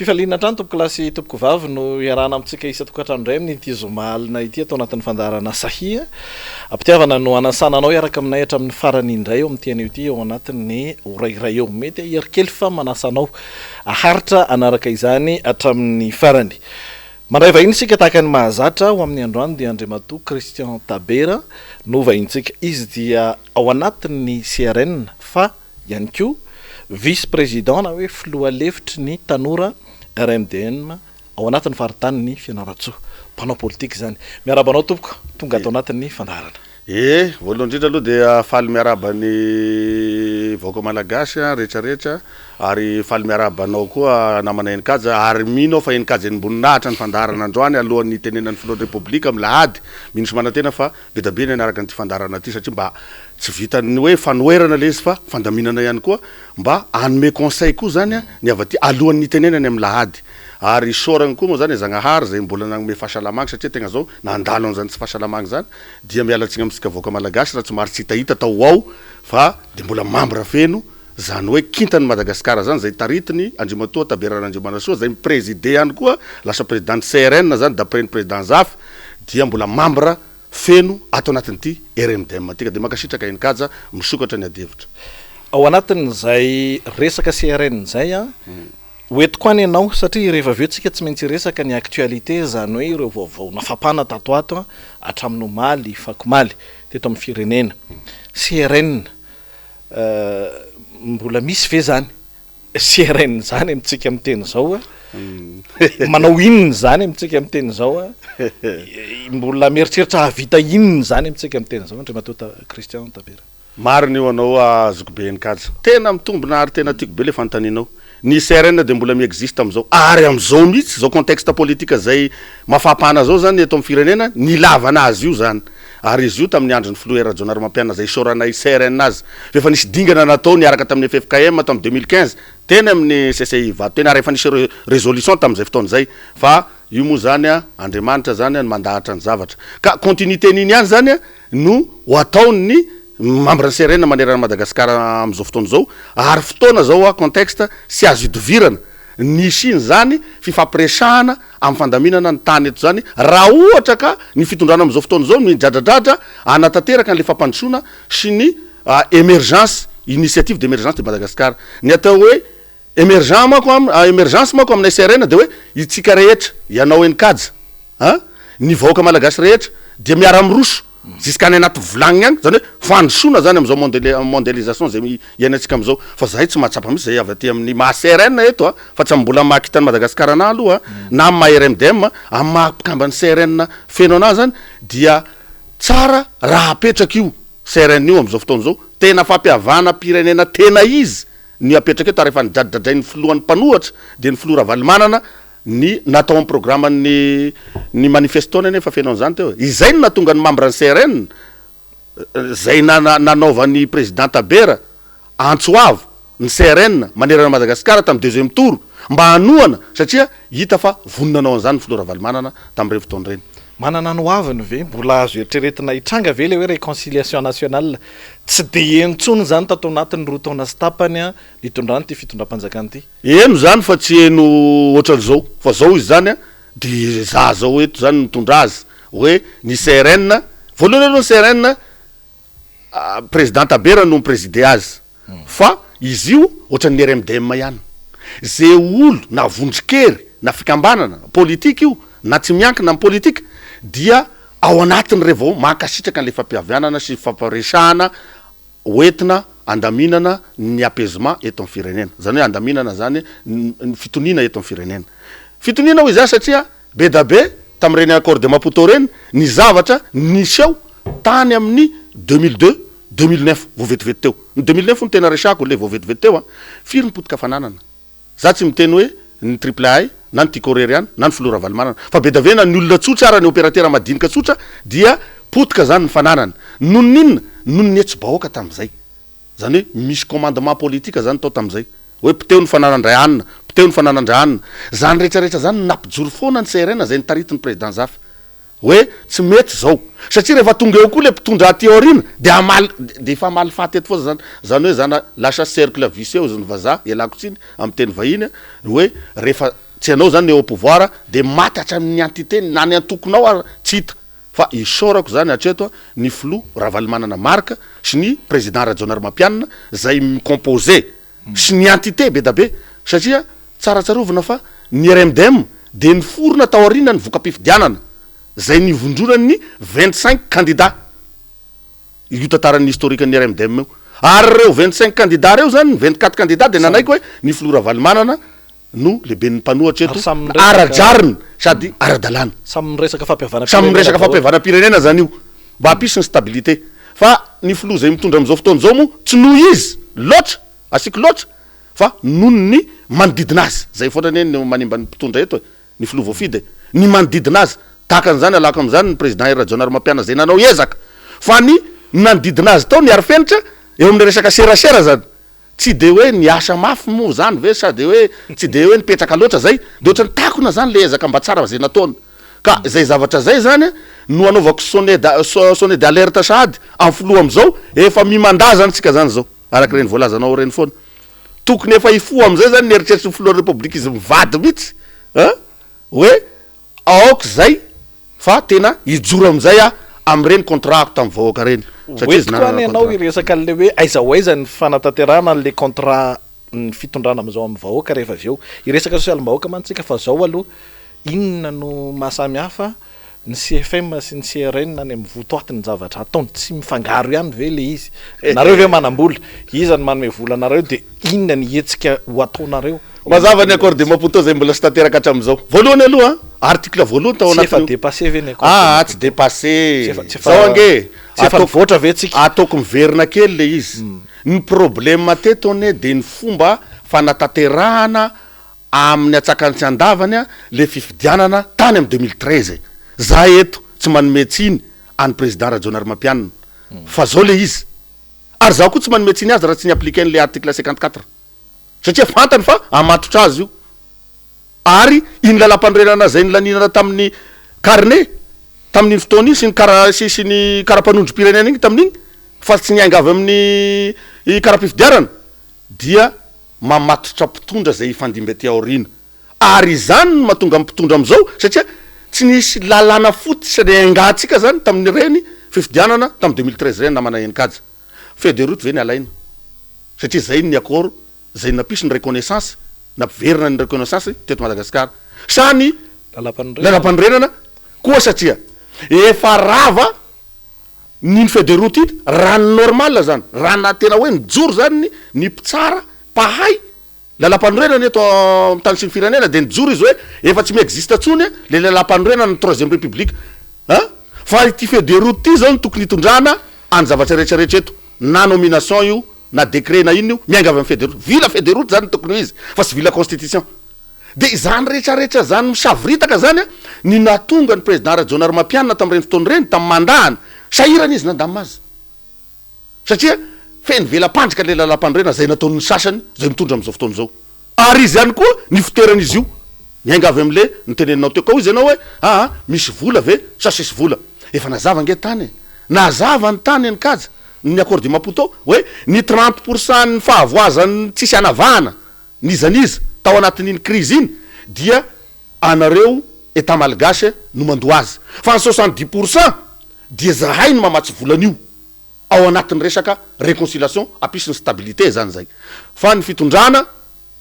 Fifaliana trano tompoko lasy tompoko vavy no iarana amintsika isa tokantrano iray amin'ny ity zomalina ity atao anatin'ny fandarana sahia ampitiavana no anasananao iaraka aminay hatramin'ny farany indray eo amin'ny tian'io ity eo anatin'ny orairay eo mety herikely fa manasanao aharitra anaraka izany hatramin'ny farany. Mandray vahiny isika tahaka ny mahazatra ho amin'ny androany dia Andriamatoa Christian Tabera no vahintsika izy dia ao anatin'ny CRN fa ihany koa vice-président na hoe filoha lefitry ny tanora RMDN ao anatin'ny faritany ny Fianarantsoa mpanao politika zany. Miarabanao tompoko tonga ato anatin'ny fandarana. Voalohany indrindra aloha dia faly miaraba ny vahoaka malagasy rehetrarehetra ary faly miarabanao koa namana Enkaja ary mino fa Enkaja niboninahitra ny fandarana androany alohan'ny tenenan'ny filohan'ny repoblika amin'ny lahady minisy manantena fa be da be ny anaraka n'ity fandarana ity satria mba tsy vitany hoe fanoerana le izy fa fandaminana ihany koa mba anome conseil koa zany ny avy aty alohan'ny tenenany amin'ny lahady. Ary soragny koa moa zany Zagnahary zay mbola nagnome fahasalamagna satria tegna zao nandalo an'izany tsy fahasalamagna zany dia mialatsigna amintsika vahoaka malagasy raha tsy maro tsy hitahita tao ao fa de mbola membre feno zany hoe kintany Madagasikara zany zay taritiny Andriamatoa Taberan'Andriamanasoa zay mipréside ihany koa lasa président CRN zany d'après ny président Zaf dia mbola membre feno ato anatin'ity RMDM tika de makasitraka Enkaja misokatra ny adevitra. Ao anatin'izay resaka CRN zay hoentiko any ianao satria rehefa aveo tsika tsy maintsy resaka ny actualité zany hoe ireo vaovao nafapana tato ato hatramin'ny omaly fakomaly teto amin'ny firenena. CRN mbola misy ve zany CRN zany amintsika amin'ny teny zao manao inona zany amintsika amin'ny teny zao mbola mieritreritra havita inona zany amintsika amin'ny teny zao Andriamatoa Christian Tabera. Mariny io anao azoko be Enkaja tena mitombona ary tena tiako be le fantaninao ny CRN de mbola miexiste am'izao ary am'izao mihitsy zao contexte politika zay mafapana zao zany eto amin'ny firenena ny lavana azy io zany ary izy io tamin'ny andron'ny filoha Rajonary Mampiana zay soranay CRN azy efa nisy dingana natao niaraka tamin'ny FFKM tamin'ny 2015 teny amin'ny CCI vato tena ary efa nisy résolution tamin'izay fotoana zay fa io moa zany Andriamanitra zany mandahatra ny zavatra ka continuité niny ihany zany no ho ataony membre ny CRN manerana Madagasikara am'izao fotoana zao ary fotoana zao contexte sy azo idivirana nisy iny zany fifampiresahana amin'ny fandaminana ny tany eto zany raha ohatra ka ny fitondrana am'izao fotoana zao ny dradradratra anatanteraka ny le fampandosoana sy ny émergence initiative d'émergence de Madagascar ny atao hoe émergence mako aminay CRN de hoe itsika rehetra ianao Enkaja ny vahoaka malagasy rehetra dia miara miroso ziskany anaty volagny any zany hoe fandrosoana zany am'izao mondialisation zay iainantsika am'izao fa zahay tsy mahatsapa misy zay avy aty amin'ny maha CRN eto fa tsy mbola mahakitany Madagasikara na aloha na amin'ny maha RMDM amin'ny mahapikambany CRN feno anazy zany dia tsara raha apetraka io CRN io am'izao fotoana zao tena fampiavana pirenena tena izy ny apetraka eto rehefa nidradradrainy ny filohan'ny mpanohatra de ny filoha Ravalomanana ny natao amin'ny programme ny manifestone nefa fenao zany teo izay no natonga ny membre ny CRN zay nanaovan'ny président Tabera antsoavo ny CRN manerana Madagasikara tamin'ny deuxième tour mba hanoana satria hita fa voninanao an'izany ny filoha Ravalomanana tamin'ireny fotoana ireny. Manana no aviny ve mbola azo eritreretina hitranga ve le hoe réconciliation nationale tsy de entsony zany tato anatin'ny roa taona sy tapany nitondrany ty fitondram-panjakana ty eno zany fa tsy eno ohatran'izao fa zao izy zany de za zao eto zany mitondra azy hoe ny CRN voalohany aloha CRN président Tabera no mipréside azy fa izy io ohatran'ny RMDM ihany zay olo na vondrikery na fikambanana politika io na tsy miankina amin'ny politika dia ao anatiny revao mankasitraka n'le fampiavianana sy fampiresahana hoentina andaminana ny apaisement eto amin'ny firenena zany hoe andaminana zany ny fitoniana eto amin'ny firenena fitoniana hoy zany satria be da be tamin'ireny accord de Maputo reny ny zavatra niseho tany amin'ny 2002 2009 vao vetivety teo ny 2009 no tena resako le vao vetivety teo firy nipotika fananana za tsy miteny hoe ny AAA na ny Tikoreriana na ny filoha Ravalomanana fa be da ve na ny olona tsotra ary ny opérateur madinika tsotra dia potika zany ny fananana noho ninona noho ny etsi-bahoaka tamin'izay zany hoe misy commandement politika zany tao tamin'izay hoe piteo ny fananandray anina piteo ny fananandray anina zany rehetrarehetra zany nampijoro foana ny CRN zay nitaritiny président Zaf hoe tsy mety zao satria rehefa tonga eo koa le mpitondra aty aorina de efa amaly faty eto foana zany hoe zana lasa cercle vicieux zany vazaha ialako tsiny amin'ny teny vahiny hoe rehefa tsy anao zany eo au pouvoir de maty hatramin'ny entité na ny antokonao tsy hita fa isorako zany hatreto ny flou Ravalomanana Marc sy ny président Rajaonary Mampianina zay micomposé sy ny entité be da be satria tsaratsarovanao fa ny RMDM de ny forona tao aoriana ny voka-pifidianana zay nivondronany 25 candidats io tantaran'ny historique-ny RMDM io ary reo 25 candidats reo zany 24 candidats de nanaiko hoe ny flou Ravalomanana no lehibe ny mpanohatra eto arajariny sady ara-dalàna samy resaka fampihavana-pirenena zany io mba hampisy ny stabilité fa ny flou zay mitondra am'izao fotoana zao mo tsy noho izy loatra asiky loatra fa noho ny manodidina azy zay foanany ny manimba ny mpitondra eto ny flou voafidy ny manodidina azy tahaka an'izany alako am'izany ny président Rajaonary Mampianina zay nanao ezaka fa ny manodidina azy tao ny arifenitra eo amin'ny resaka serasera zany tsy de hoe ny asa mafy mo zany ve sady hoe tsy de hoe nipetraka loatra zay de ohatrany takona zany le ezaka mba tsara zay nataony ka zay zavatra zay zany no anaovako sonné d'alerte sady amin'ny flou am'izao efa mimandazany tsika zany zao araka reny voalazanao reny foana tokony efa ifo am'izay zany ny eritreritry flou république izy mivady mihitsy hoe aoka zay fa tena ijoro am'izay am'ireny contrat ako tamin'ny vahoaka reny oetokoany ianao iresaka le hoe aiza ho aiza ny fanatanterahana le contrat ny fitondrana am'izao amin'ny vahoaka rehefa avy eo iresaka sosialim-bahoaka mantsika fa zao aloha inona no mahasamy hafa ny CFM sy ny CRN any amin'ny votoaty ny zavatra ataony tsy mifangaro ihany ve le izy nareo ve manambola iza ny manome vola nareo de inona ny hetsika ho ataonareo mazava ny accord de Maputo zay mbola sy tanteraka hatram'izao voalohany aloha article voalohany tao anaty efa dépassé ve ny tsy dépassé zao ange voatra ve tsika ataoko miverina kely le izy ny problème teto ane de ny fomba fanatanterahana amin'ny atsakany tsy andavany le fifidianana tany amin'ny 2013 za eto tsy manome tsiny any président Rajaonary Mampianina fa zao le izy ary zaho koa tsy manome tsiny azy raha tsy ny appliquer le article 54 satria fantany fa amatotra azy io ary iny lalam-panorenana zay nylaninana tamin'ny carnet tamin'ny fotoana iny sy ny karapanondro-pirenena iny tamin'iny fa tsy niaingavy amin'ny karapifidiarana dia mamatotra mpitondra zay ifandimby aty aorina ary izany no mahatonga mpitondra am'izao satria tsy nisy lalàna foty sy niaingatsika zany tamin'ny reny fifidianana tamin'ny 2013 reny namana enikaja feuille de route ve ny alaina satria zay ny accord zay nampisy ny reconnaissance nampiverina ny reconnaissance teto Madagasikara sany lalam-panorenana koa satria efa rava ny feuille de route iny rano normal zany rana tena hoe nijoro zany ny mpitsara pahay lalam-panorenana eto tany sy ny firenena de nijoro izy hoe efa tsy miexiste tsony le lalam-panorenana ny 3e république fa ity feuille de route ty zao ny tokony hitondrana any zavatra rehetrarehetra eto na nomination io na décret na ino io miainga avy amin'ny feuille de route vila feuille de route zany tokony izy fa tsy vila constitution de zany rehetrarehetra zany misavritaka zany ny natonga ny président Rajaonary Mampianina tamin'ireny fotoana reny tamin'ny mandahany sahirana izy nandamina azy satria feny velam-pandrika le lalam-panorenana zay nataon'ny sasany zay mitondra am'izao fotoana zao ary izy ihany koa ny fitoeran'izy io miainga avy am'le niteneninao teo kao izy ianao hoe misy vola ve sa sisy vola efa nazava nge tany nazava ny tany anikaja ny accord de Maputo hoe ny 30% ny fahavoazany tsisy anavahana nizaniza tao anatin'iny crise iny dia anareo état malgasy no mandoa azy fa ny 70% dia zahay no mamatsy volan'io ao anatin'ny resaka réconciliation ampisy ny stabilité zany zay fa ny fitondrana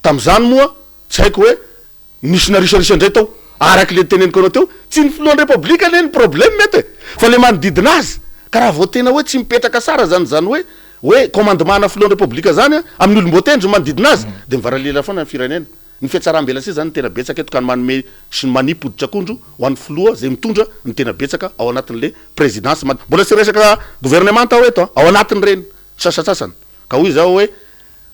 tam'izany moa tsy haiko hoe nisy narisarisa indray tao araky le teneniko anao teo tsy ny filohan'ny république ane ny problème mety fa le manodidina azy karaha vao tena hoe tsy mipetraka sara zany hoe commandement na filohan'ny république zany amin'ny olom-botendry manodidina azy de mivaralela foana ny firenena ny fiatsaram-bela sy zany tena betsaka eto ka ny manome sy ny manipoditra akondro ho an'ny filoha zay mitondra ny tena betsaka ao anatin'le présidence mbola sy resaka gouvernement tao eto ao anatin'ny reny sasatsasany ka hoy zao hoe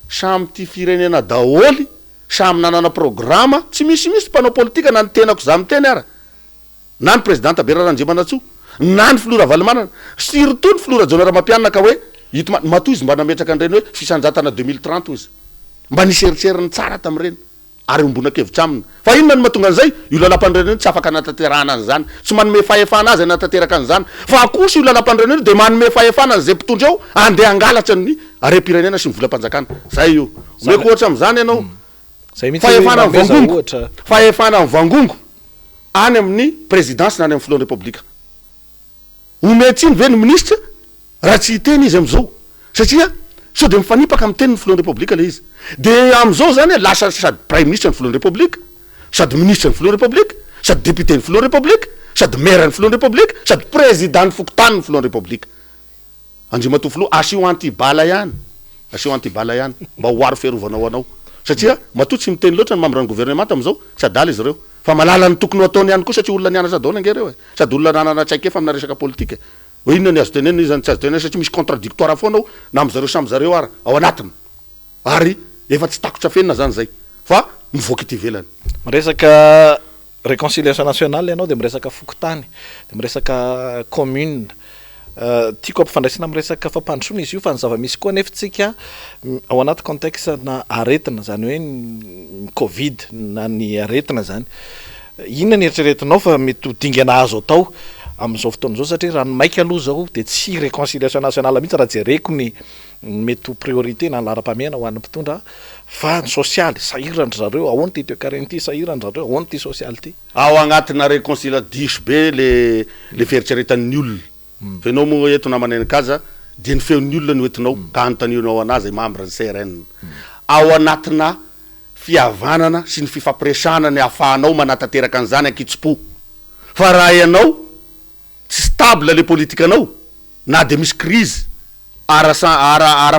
samy ty firenena daholy samy nanana programma tsy misy mpanao politika na ny tenako za miteny ara na ny président Tabera Randriamanatsoa na ny filoha Ravalomanana surtout ny filoha Rajaonary Mampianina ka hoe ito matoy izy mba nametraka an'ireny hoe fisanjatana 2030 izy mba nisy eritseriny tsara tamin'ireny ary ombona-kevitra aminy fa inona ny mahatonga an'izay io lalam-panorenana io tsy afaka anatanterahana an'izany tsy manome fahefana azy anatanteraka an'izany fa kosa io lalam-panorenana io de manome fahefana an'izay mpitondra ao andeha angalatra ny are-pirenena sy ny volam-panjakana zay io omeko ohatra am'izany ianao zay mihitsy fahefana hoe mameza vangongo ohatra fahefana ny vangongo any amin'ny présidence na any amin'ny filohan'ny république ometsiny ve ny ministre raha tsy hiteny izy am'izao satria so de mifanipaka amin'ny teny ny filohan'ny république le izy de am'izao zany lasa sady prime ministre ny filohan'ny république sady ministre ny filohan'ny république sady député ny filohan'ny république sady maire ny filohan'ny république sady président ny fokotany ny filohan'ny république andriamatoa filoha asio antibala ihany mba hoaro fiarovana anao satria matoa tsy miteny loatra ny membre ny gouvernement am'izao sady ala izy reo fa malala ny tokony ataony ihany koa satria olona niana sady aona nge reo sady olona nanana tsaiky efa amina resaka politika inona ny azo tenena izy zany tsy azo tenena satria misy contradictoire foana ao na am'zareo samy zareo ara ao anatiny ary efa tsy takotra fenina zany zay fa mivoaka ity velany miresaka réconciliation nationale ianao de miresaka fokotany de miresaka commune tiako ampifandraisina amiresaka fampandrosoana izy io fa ny zava-misy koa nefa tsika ao anaty contexte na aretina zany hoe ny covid na ny aretina zany inona ny eritreretinao fa mety ho dingana azo atao am'izao fotoana zao satria raha ny maika aloha zao de tsy réconciliation nationale mihitsy raha jereko ny mety ho priorité na lara-pamiana ho an'ny mpitondra fa ny socialy sahirany zareo ahoany ty toekareny ty sahirany zareo ahoany ty socialy ty ao agnatina réconcilia diso be le fieritreretan'ny olona fa enao moa eto namaneny kaza de ny feon'ny olona ny oetinao ka anotanionao anazy membre ny CRN ao anatina fihavanana sy ny fifampiresanany ahafahanao manatateraka an'izany ankitso-po fa raha ianao tsy stable le politikanao na de misy crise ara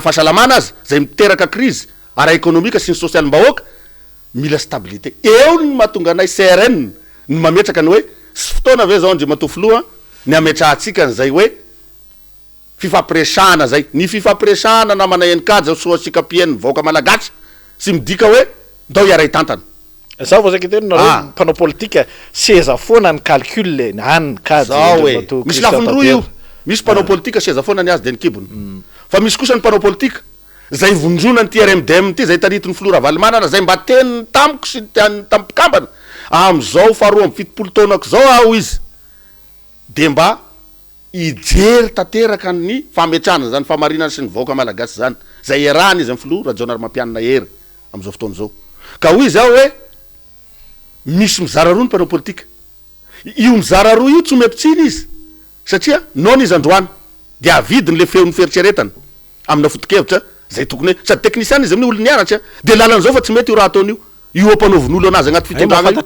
fahasalamana azy zay miteraka crise ara économique sy ny social-mbahoaka mila stabilité eo ny mahatonga anay CRN ny mametraka ny hoe sy fotoana ave zao andriamatoa filoha ny ametrahantsika n'izay hoe fifampiresana zay ny fifampiresana na manahenikajy soatsika pienny vaoaka malagasy sy midika hoe ndao iaray tantana za vao zaka teny nareo mpanao politika seza foana ny calcul le any kajy zao hoe misy lafiny roa io misy mpanao politika seza foana ny azy de ny kibony fa misy kosa ny mpanao politika zay vonjona ny ty RMDM ty zay taritiny filoha Ravalomanana zay mba teny tamiko sy ny tampikambana am'izao faharoa amby fitopolo taonako zao aho izy de mba ijery tateraka ny fametrahana zany famarinana sy ny vaoaka malagasy zany zay iarahany izy amin'ny filoha rajonary mampianina hery am'izao fotoana zao ka hoy zao hoe misy mizara roa ny mpanao politika io mizara roa io tsy omepitsiny izy satria nona izy androany de avidiny le feon'ny fieritreretana amina foto-kevitra zay tokony hoe sady teknisiany izy amin'ny olo nianatra de lalan'izao fa tsy mety io raha ataony io ampanaovin'olo anazy agnaty fitondrana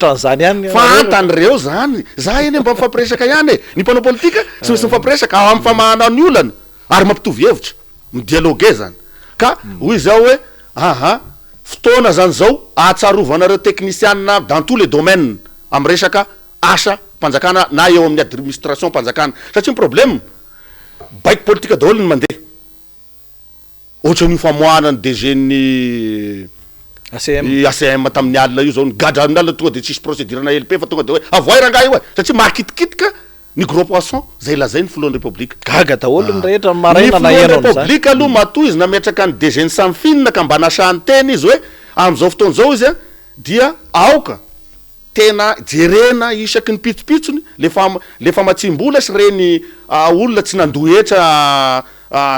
fantany zany za eny mba mifampiresaka ihany ny mpanao politika sy misy mifampiresaka ao amin'ny famahana ny olana ary mampitovy hevitra midialogue zany ka hoy zao hoe fotoana zany zao ahatsarovana teknisianina dans tous les domaines amy resaka asa mpanjakana na eo amin'ny administration mpanjakana satria problème baiko politika daholo ny mandeha ohatran'io famoahana ny DG ny ACM tamin'ny alina io zao ny gadra amin'ny alina tonga de tsisy procédure na LP fa tonga de hoe avoiranga io satria mahakitikitika ny gros poisson zay lazay ny filohan'ny république gaga daholo ny rehetra maraina na ianao république aloha matoa izy nametraka ny DG ny samfinina ka mba nasahany teny izy hoe am'izao fotoana zao izy dia aoka tena jerena isaky ny pitsopitsony le famatsimbola sy reny olona tsy nandohetra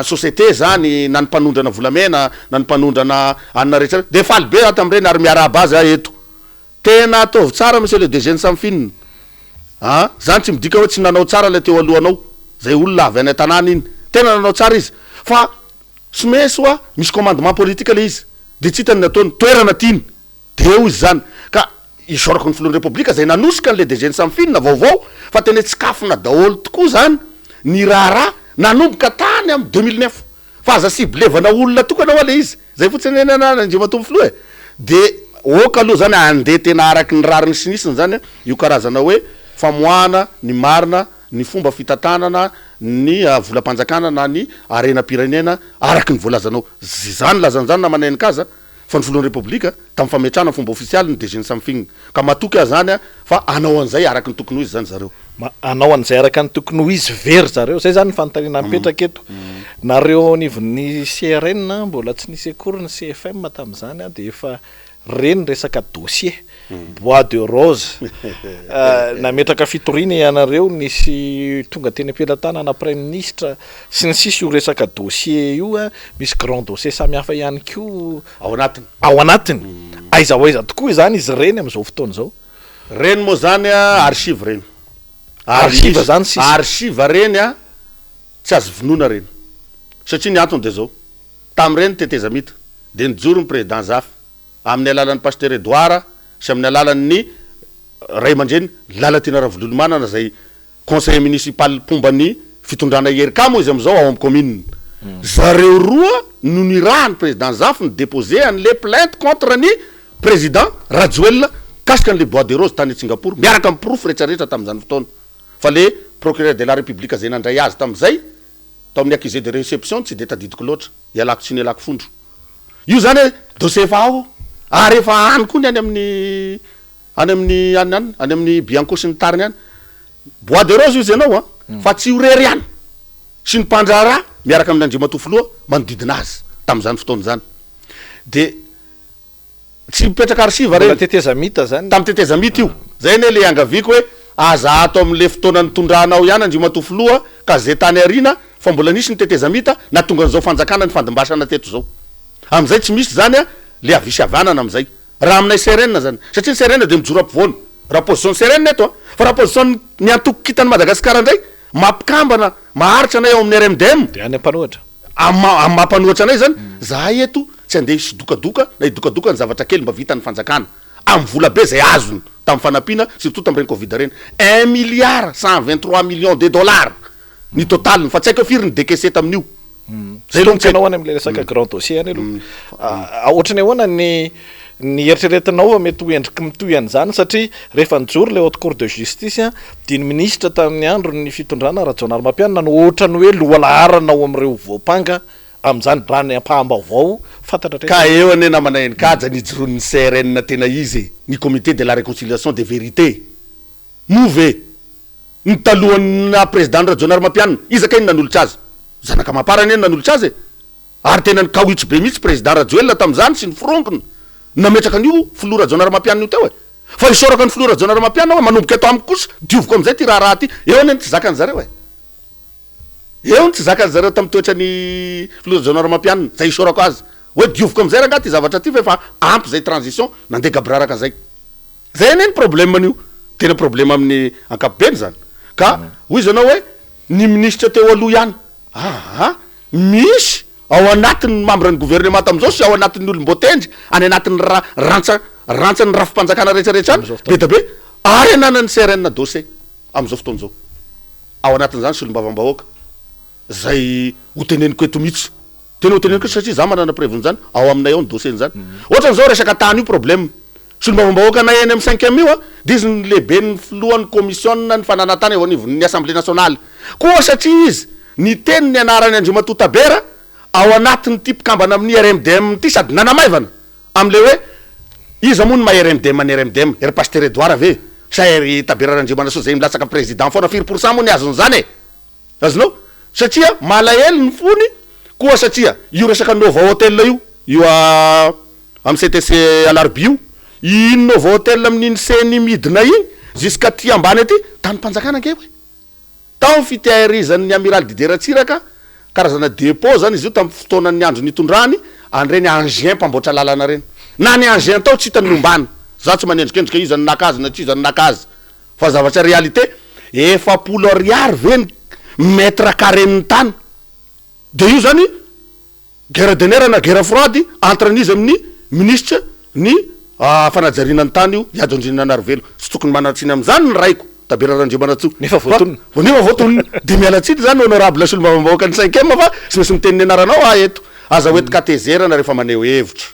société zany na ny mpanondrana volamena na ny mpanondrana anina rehetra de faly be ato am'ireny ary miaraba azy eto tena ataovy tsara monsieur le DG ny samfinina zany tsy midika hoe tsy nanao tsara le teo alohanao zay olona avy any an-tanàna iny tena nanao tsara izy fa tsy maintsy oa misy commandement politika le izy de tsy hitany nataony toerana tiany de eo izy zany ka isorako ny filohan'ny république zay nanosika an'le DG ny samfinina vaovao fa tena tsy kafona daholo tokoa zany ny raharaha nanomboka tany amy 2009 fa aza siblevana olona tokana ao le izy zay fotsiny eny andriamatoa filoha de oka aloha zany andeha tena araky ny rariny sinisiny zany io karazana hoe famoahana ny marina ny fomba fitantanana ny volam-panjakana na ny arena-pirenena araky ny voalazanao zany lazan'zany na maneny kaza fa ny filohan'ny république tamin'ny fametrahana fomba ofisialy ny DG ny samfinina ka matoky zany fa anao an'izay araky ny tokony ho izy zany zareo anao an'izay araka ny tokony ho izy very zareo zay zany ny fanontaniana mipetraka eto nareo nivon'ny CRN mbola tsy nisy akory ny CFM tam'izany de efa reny resaka dossier bois de rose nametraka fitoriana ianareo nisy tonga teny am-pelantanana prime ministre sy ny sisy io resaka dossier io misy grand dossier samy hafa ihany ko ao anatiny aiza ho aiza tokoa zany izy reny am'izao fotoana zao. Reny moa zany archive reny. Archive zany sisy. Archive reny tsy azo vonoina reny. Satria ny antony de zao. Tam'ireny teteza mita de nijoro ny président Zaf amin'ny alalan'ny pasteur Edouard sy amin'ny alalan'ny ray aman-dreny Lalatina Ravolomanana zay conseiller municipal pombany fitondrana Herikamo izy am'izao ao amin'ny commune. Zareo roa no nirahany président Zaf ny déposé an'le plainte contre ny président Rajoelina kasika an'le Bois de Rose tany Singapour miaraka amin'ny proof rehetrarehetra tamin'izany fotoana. Fa le procureur de la République zay nandray azy tam'izay tao amin'ny accusé de réception tsy de tadidiko loatra ialako tsy nialako fondro. Io zany dossier efa ao ary efa any koa ny any amin'ny Bianco sy ny tariny any. Bois de Rose io ianao fa tsy horery any sy ny mpandrara miaraka amin'ny Andriamatofoloha manodidina azy tam'izany fotoana zany. De tsy mipetraka archive reny teteza mita zany tam teteza mita io zay ne le angaviko hoe aza ato am'le fotoana nitondranao ihany Andriamatofoloha ka zay tany arina fa mbola nisy ny teteza mita na tonga an'izao fanjakana ny fandimbasana teto zao am'izay tsy misy zany le avisy avanana am'izay raha aminay serenina zany satria ny serenina de mijoro ampovoany raha position ny serenina eto fa raha position ny antoko-kitany Madagasikara ndray mampikambana maharitra anay ao amin'ny RMDM de any ampanohatra mampanohatra anay zany zahay eto tsy andeha hidokadoka na hidokadoka ny zavatra kely mba vita ny fanjakana amin'ny vola be zay azony tamin'ny fanampiana surtout tamin'ireny Covid reny 1 milliard 123 millions de dollars ny totaliny fa tsy haiko firy ny décaissé tamin'io. Zay lo tsenao any am'le resaka grand dossier any aloha ohatrany ahoana ny eritreretinao mety ho endriky mitoy an'izany satria rehefa nijoro le haute cour de justice dia ny ministre tamin'ny andro ny fitondrana Rajaonary Mampianina no ohatrany hoe loalaharanao am'ireo voapanga am'izany raha ny ampaham-baovao fantatra ka eo ane namana eny kaja nijoron'ny CRN tena izy ny comité de la réconciliation des vérités move ny talohan'ny président Rajaonary Mampianina izaka iny nanolotra azy zanaka maparany eny nanolotra azy ary tena ny kawitry be mihitsy président Rajoelina tam'izany sy ny fronkiny nametraka an'io filoha Rajaonary Mampianina io teo fa isoraka ny filoha Rajaonary Mampianina manomboka eto amiko kosa dioviko am'izay ty raha ty eo ane tsy zakany zareo eo tsy zakany zareo tamy toetra ny filoha Rajaonary Mampianina zay isorako azy hoe dioviko am'izay raha ty zavatra ty fa efa ampy zay transition nandeha gabraraka zay ane ny problème an'io tena problème amin'ny ankapobeny zany ka hoy izy anao hoe ny ministre teo aloha ihany misy ao anatin'ny membre-ny gouvernement tam'izao sy ao anatin'ny olombotendry any anatin'ny rantsany rafi-panjakana rehetrarehetra any be da be ary ananany CRN dossier am'izao fotoana zao ao anatin'izany sy olombavambahoaka zay ho teneniko eto mihitsy tena ho teneniko satria za manana prévony zany ao aminay ao ny dossier zany ohatran'izao resaka tany io problème sy olombavambahoaka na eny amin'ny 5e io dizy ny lehibe ny filohan'ny commission ny fananatany eo anivon'ny assemblée nationale koa satria izy ny teny ny anarany Andriamatoa Tabera ao anatin'ny ty mpikambana amin'ny RMDM ty sady nanamaivana am'le hoe izy moa ny maha RMDM any RMDM ery pasteur Edouard ave sa ery Tabera Randriamanasoa zay milatsaka président foana 4% moa ny azony zany azonao satria malahelo ny fony koa satria io resaka Nova Hotel io am CTC Alarbi io Nova Hotel amin'iny seny midina iny jusqu'à ty ambany aty tany mpanjakana ke hoe tao fitehirizan'ny amiral Dider Tsiraka karazana dépôt zany izy io tamin'ny fotoanan'ny andro nitondrany an'ireny engin mpamboatra lalana reny na ny engin tao tsy hitany ombany za tsy manendrikendrika izy ny nakazy na tsy izy ny nakazy fa zavatra réalité 400 ariary veny mètre carré ny tany de io zany guerre de nerf na guerre froide entre n'izy amin'ny ministre ny fanajarinany tany io Iado Andrinanarivelo sy tokony manatsiny am'izany ny raiko Tabera Randriamanatsoa nefa voatoniny de mialatsiny zany honorable sy olombavambahoaka ny 5e fa sy misy miteny ny anaranao eto aza hoety katezerana rehefa maneho hevitra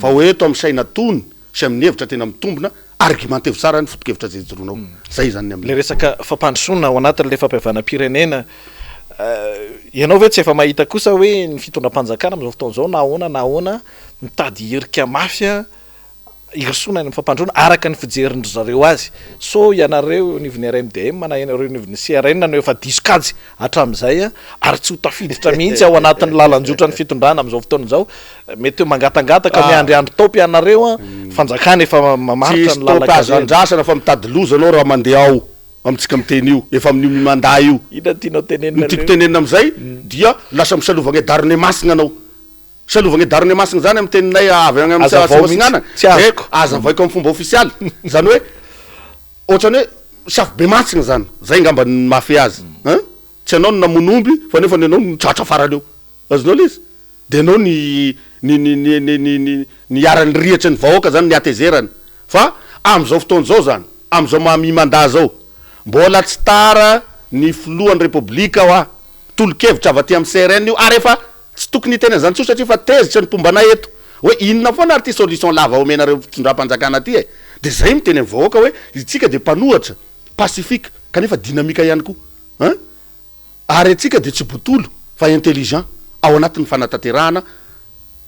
fa hoeto amin'ny saina tony sy amin'ny hevitra tena mitombona argumentevo tsara ny foto-kevitra zay joronao zay zany le resaka fampandrosoana ao anatin'le fampihavana-pirenena ianao ve tsy efa mahita kosa hoe ny fitondram-panjakana am'izao fotoana zao na ahoana mitady herika mafia irisoana ny fampandroana araka ny fijerindry zareo azy so ianareo nivony RMDM na ianareo nivony CRN no efa diskajy hatram'izay ary tsy ho tafiditra mihitsy ao anatin'ny lalanjotra ny fitondrana am'izao fotoana zao mety mangatangataka miandriandro topy ianareo fanjakana efa mamaritra ny lalakazandrasana fa mitady loza anao raha mandeha ao amitsika miteny io efa amin'io mandaa io ina tianao tenenina tiako tenenina am'izay dia lasa misalovagna darine masina anao salovagny darone masina zany amy teninay avy agny amy tsinana aza vaiko amy fomba ofisialy zany hoe ohatrany hoe safy be masina zany zay ngamba ny mafy azy tsy anao no namon'omby fa nefa ny anao nitratra farany eo azonao le izy de anao ny arany rihatry ny vahoaka zany ny atezerany fa am'izao fotoana zao zany am'izao mamimandà zao mbola tsy tara ny filohan'ny repoblika hoa tolo-kevitra avy aty amy CRN io ary efa tsy tokony hitena zany tso satria fa tezitra ny pombana eto hoe inona foana ary ty solution lava omenareo fitondram-panjakana aty e de zay miteny amy vahoaka hoe itsika de mpanohatra pacifique kanefa dinamika ihany koa ary atsika de tsy botolo fa intelligent ao anatin'ny fanatanterahana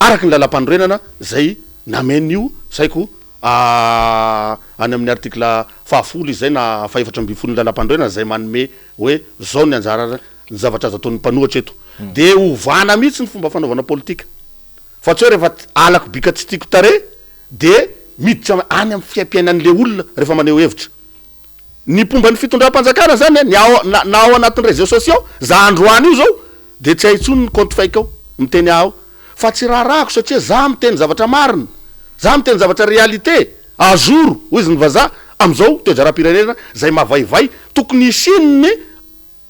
araky ny lalam-panorenana zay namen'io saiko any amin'ny article 10 izay na 7 lalam-panorenana zay manome hoe zao ny anjara ny zavatra azo ataon'ny mpanohatra eto de ovana mihitsy ny fomba fanaovana politika fa tsy hoe rehefa alako bika tsy tiako tare de miditra any amy fiampiainan'le olona rehefa maneho hevitra ny pomba ny fitondram-panjakana zany na ao anatin'ny réseaux sociaux za androany io zao de tsy haitsony ny compte fake ao miteny aho fa tsy raharahako satria za miteny zavatra marina za miteny zavatra réalité azoro hoy izy ny vazaha am'izao toejara-pirenena zay mavaivay tokony isininy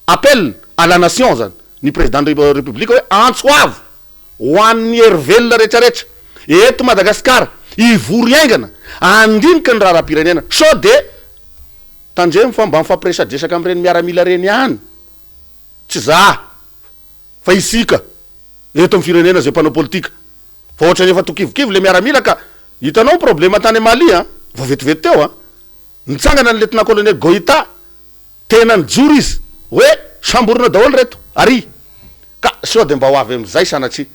appel à la nation zany ny président de république hoe antsoavo ho an'ny hery-velona rehetrarehetra eto Madagasikara ivory aingana andinika ny raharam-pirenena so de tandremo fa mba mifampiresadresaka am'ireny miaramila reny ihany tsy za fa isika eto amy firenena zay mpanao politika fa ohatra nefa tokivokivo le miaramila ka hitanao problema tany Mali vo vetivety teo nitsangana ny lieutenant colonel Goïta tena nijory izy hoe samborona daholo reto ary ka so de mba ho avy am'izay sanatria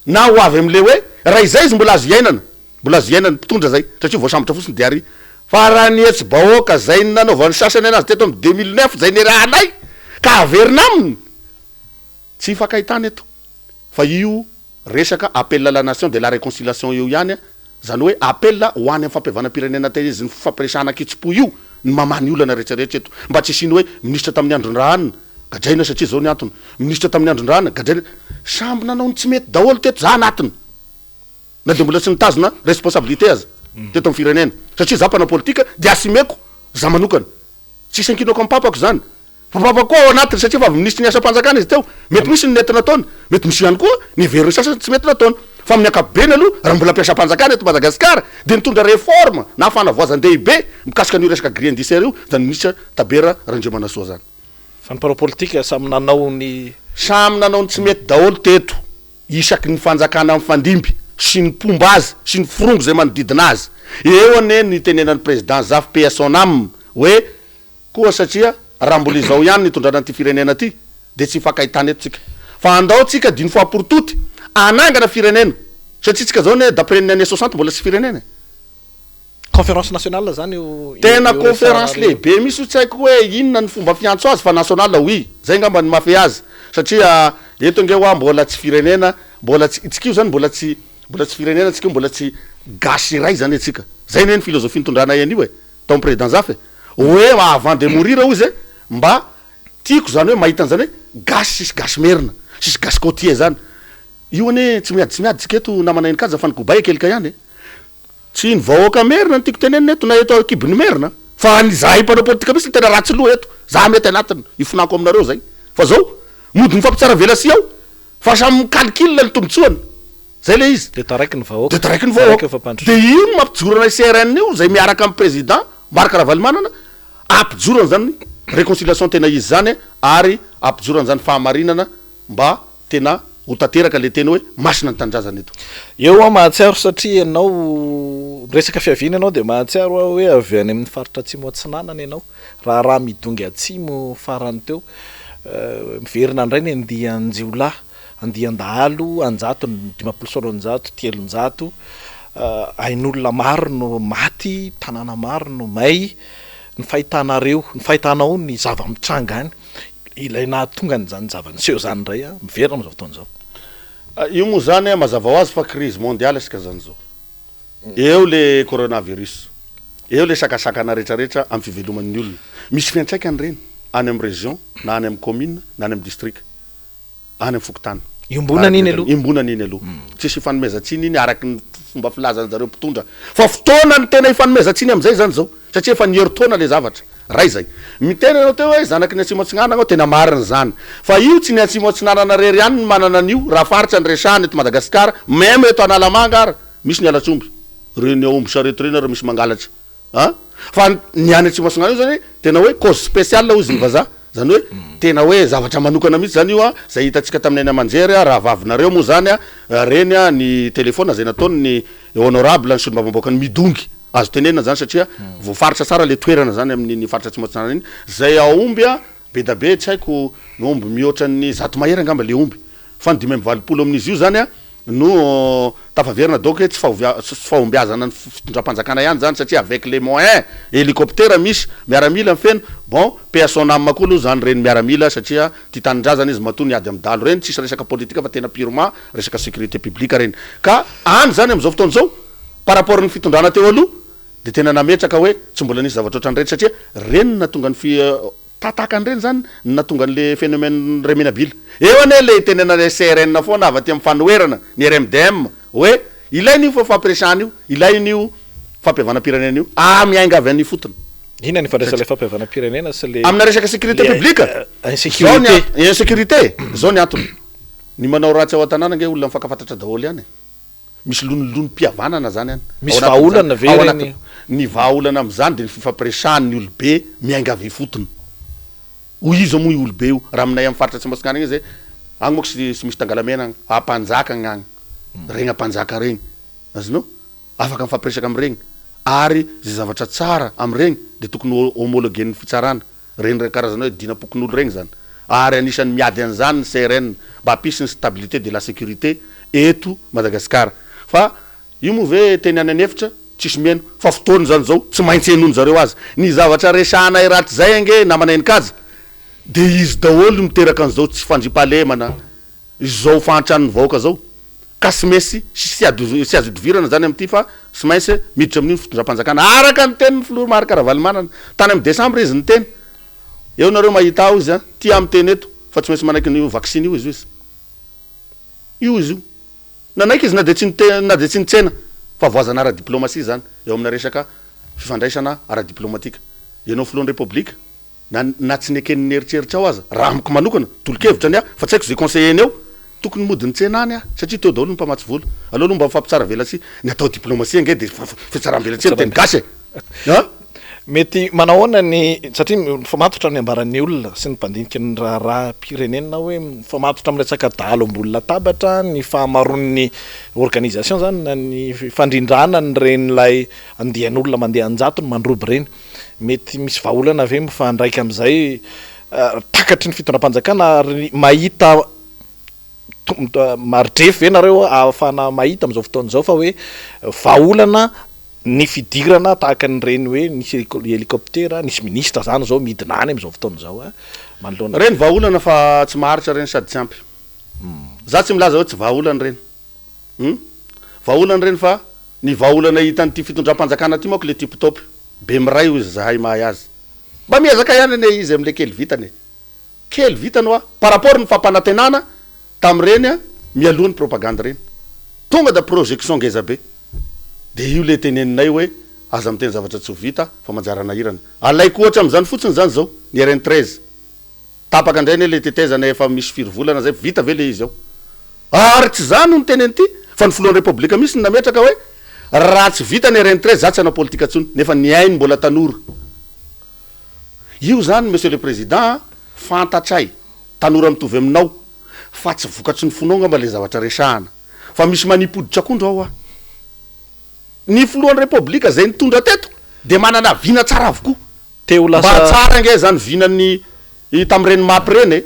na ho avy am'le hoe raha izay izy mbola azo iainana mpitondra zay satria voasambotra fotsiny de ary fa raha nietsy bahoaka zay nanaovany sasany anazy teto amy 2009 zay nerahanay ka averina aminy tsy hifankahitana eto fa io resaka appel à la nation de la réconciliation io ihany zany hoe appel ho any amy fampiavana-pirenena tena izy ny fampiresahana kitsipo io ny mamany olana rehetrarehetra eto mba tsy isiny hoe ministra tamin'ny andron-drahana gadraina satria zao ny antony ministra tamin'ny andron-drahana gadraina samby nanao ny tsy mety daholo teto za anatiny na de mbola tsy nitazona responsabilité azy teto amy firenena satria za mpanao politika de asimeko za manokana tsisy ankinako amy papako zany fa papako koa ao anatiny satria fa ministry ny asa-panjakana izy teo mety misy ny nety nataony mety misy ihany koa ny veriny sasany tsy mety nataony fa amin'ny ankapobeny aloha raha mbola ampiasa-panjakana eto Madagasikara de nitondra réforme na fanavoazan-dehibe mikasika an'io resaka grille indiciaire io da ny ministra Tabera Randriamanasoa zany fa ny mpanao politika samy nanao ny tsy mety daholo teto isaky ny fanjakana amy fandimby sy ny pomba azy sy ny firongo zay manodidina azy eo ane ny tenenan'ny président Zaf paix à son âme hoe koa satria raha mbola izao ihany nitondrana ty firenena ty de tsy hifankahitana eto tsika fa andao tsika diny fois pour toutes anangana firenena satria tsika zao ne d'après ny année 60 mbola tsy firenena conférence nationale zany io tena conférence lehibe misy io tsy haiko hoe inona ny fomba fiantso azy fa national oui zay ngamba ny mafy azy satria eto nge hoa mbola tsy firenena mbola tsy tsika io zany mbola tsy firenena tsika mbola tsy gasy iray zany atsika zay ne ny philosophie nitondrana eny io e tom président Zaf hoe avant de mourir hoy izy mba tiako zany hoe mahita an'zany hoe gasy sisy gasy merina sisy gasy côtier zany io ane tsy miady tsika eto namana eny kaja fa ny Gobay kelika ihany tsy ny vahoaka merina ny tiako tenenina eto na eto kibony merina fa ny zahay mpanao politika misy tena ratsy loha eto za mety anatiny ifinako aminareo zay fa zao mody ny fampitsara velasi ao fa samy calcul ny tombotsoany zay le izy de taraiky ny vahoaka de io no mampijorana CRN io zay miaraka amy président Marc Ravalomanana ampijorana zany réconciliation tena izy zany ary ampijorana zany fahamarinana mba tena ho tateraka le teny hoe masina ny tanindrazana eto eo mahatsiaro satria ianao resaka fiaviana anao de mahatsiaro hoe avy any amin'ny faritra atsimo atsinanana ianao raha midongy atsimo farany teo miverina andray ny andianjiolahy andiandahalo anjato 500 telonjato ain'olona maro no maty tanàna maro no may ny fahitanareo ny fahitanao ny zava-mitranga any ilaina tonga nyzany zava-niseho zany ndray miverina am'izao fotoana zao io moa zany mazava ho azy fa crise mondiale asika zany zao eo le coronavirus eo le sakasakana rehetrarehetra amy fiveloman'ny olona misy fiantraikany reny any amy région na any amy commune na any amy district any amy fokotany iombonana iny aloha iombonana iny aloha tsisy ifanomezantsiny iny araky ny fomba filazany zareo mpitondra fa fotoana ny tena ifanomezantsiny am'izay zany zao satria efa nieritaona le zavatra ray zay mitena anao teo hoe zanaky ny atsimo-atsinanana ao tena mariny zany fa io tsy ny atsimo-atsinanana rery ihany ny manana an'io raha faritra ny resany eto Madagasikara meme eto Analamanga ara misy ny alatsomby reny omby sarety reny ara misy mangalatra fa ny any atsimo-atsinanana io zany tena hoe cause spéciale ozy ny vazaha zany hoe tena hoe zavatra manokana mihitsy zany io zay hitatsika tamin'ny any amanjery raha vavinareo moa zany reny ny telefona zay nataony ny honorable ny solombavam-baoaka ny midongy azo tenena zany satria voafaritra tsara le toerana zany amin'ny faritra atsimo-atsinanana iny zay aomby be da be tsy haiko ny omby mihoatra ny zato mahery angamba le omby fa ny 520 amin'izy io zany no tafaverina donc tsy fahombiazana ny fitondram-panjakana ihany zany satria avec les moyens hélicoptère misy miaramila mifeno bon personne amako aloha zany reny miaramila satria ty tanindrazana izy matoa niady amy dalo reny tsisy resaka politika fa tena purement resaka sécurité publique reny ka any zany am'izao fotoana zao par rapport ny fitondrana teo aloha de tena nametraka hoe tsy mbola nisy zavatra ohatran'ireny satria reny natonga ny tataka an'ireny zany natonga an'le phénomène reminabile eo ane le tenena le CRN foana avy aty amin'ny fanoherana ny RMDM hoe ilainy io fa fampiresana io ilainy io fampihavanam-pirenena io miainga avy an'ny fotony ina ny fandraisana le fampihavanam-pirenena sy le amina resaka sécurité publique insécurité zao ny antony ny manao ratsy ao an-tanàna nge olona mifankafantatra daholo ihany misy lonilony mpihavanana zany any misy vahaolana ve reny ny vahaolana am'zany de ny fifampiresahany ny olobe miainga avy fotony hoy izy moa olobe io raha aminay amin'ny faritra Tsimbasikana igny zay agny moa sy misy tangalamena ampanjaka agny regny ampanjaka regny azinao afaka mifampiresaka am'iregny ary zay zavatra tsara am'iregny de tokony homologuen'ny fitsarana regny karazana hoe dinapokon'olo regny zany ary anisan'ny miady an'izany ny CRN mba hampisy ny stabilité de la sécurité eto Madagasikara fa io moa ve teny any anefitra tsisy meno fa fotoany zany zao tsy maintsy enony zareo azy ny zavatra resahana raty zay ange namanay ny kaja de izy daholo miteraka an'izao tsy fandripahalemana zao fantrany vahoaka zao ka sy mesy sy azo idovirana zany am'ty fa sy maintsy miditra amin'iny fitondram-panjakana araka ny teny filoha marika ravalimanana tany amy décembre izy ny teny eo nareo mahita ao izy ty amy teny eto fa tsy maintsy manaiky ny vaccine io izy io nanaiky izy na de tsy nitsena fa voazana ara-diplomatie zany eo amina resaka fifandraisana ara-diplomatika ianao filohan'ny république na tsy neken'ny eritreritra ao aza raha amiko manokana tolo-kevitrany fa tsy haiko zay conseiller eo tokony mody ny tsenany satria teo daholo ny mpamatsy volo aloha aloha mba mifampitsara velatsy ny atao diplomatie nge de fitsarambelatsy teny gasy mety manahoana ny satria mifamatotra ny ambaran'ny olona sy ny mpandinika ny raharaha pirenena hoe mifamatotra am'resaka dalo ambony latabatra ny fahamaron'ny organisation zany na ny fandrindrana ny renylay andehan'olona mandeha anjatony mandroby reny mety misy vahaolana ave mifandraiky am'izay takatry ny fitondram-panjakana ary mahita maridrefy ve nareo ahafana mahita am'izao fotoana zao fa hoe vahaolana ny fidirana tahaka ny reny hoe nisy hélicoptère nisy ministre zany zao midinany am'izao fotoana zao manoloana reny vahaolana fa tsy maharitra reny sady tsy ampy za tsy milaza hoe tsy vahaolana reny vahaolana reny fa ny vahaolana hitan'ity fitondram-panjakana ty mako le tiptop be miray io izy zahay mahay azy mba miezaka ihany ane izy am'le kely vitany kely vitany hoa par rapport ny fampanantenana tam'ireny mialohan'ny propagande reny tonga da projection ngeza be de io le teneninay hoe aza miteny zavatra tsy ho vita fa manjara nahirana alaiko ohatra am'zany fotsiny zany zao ny RN 13 tapaka indray ne le tetezana efa misy firovolana zay vita ve le izy ao ary tsy zany no teneny ty fa ny filohan'ny république misy ny nametraka hoe raha tsy vita ny RN 13 za tsy ana politika tsony nefa ny ainy mbola tanora io zany monsieur le président fantatray tanora mitovy aminao fa tsy vokatsy ny fononga mba le zavatra resahana fa misy manipoditra akondro ao ny filohan'ny république zay nitondra teto de manana vina tsara avokoa teo lasa mba tsara nge zany vinany tam'ireny mapy reny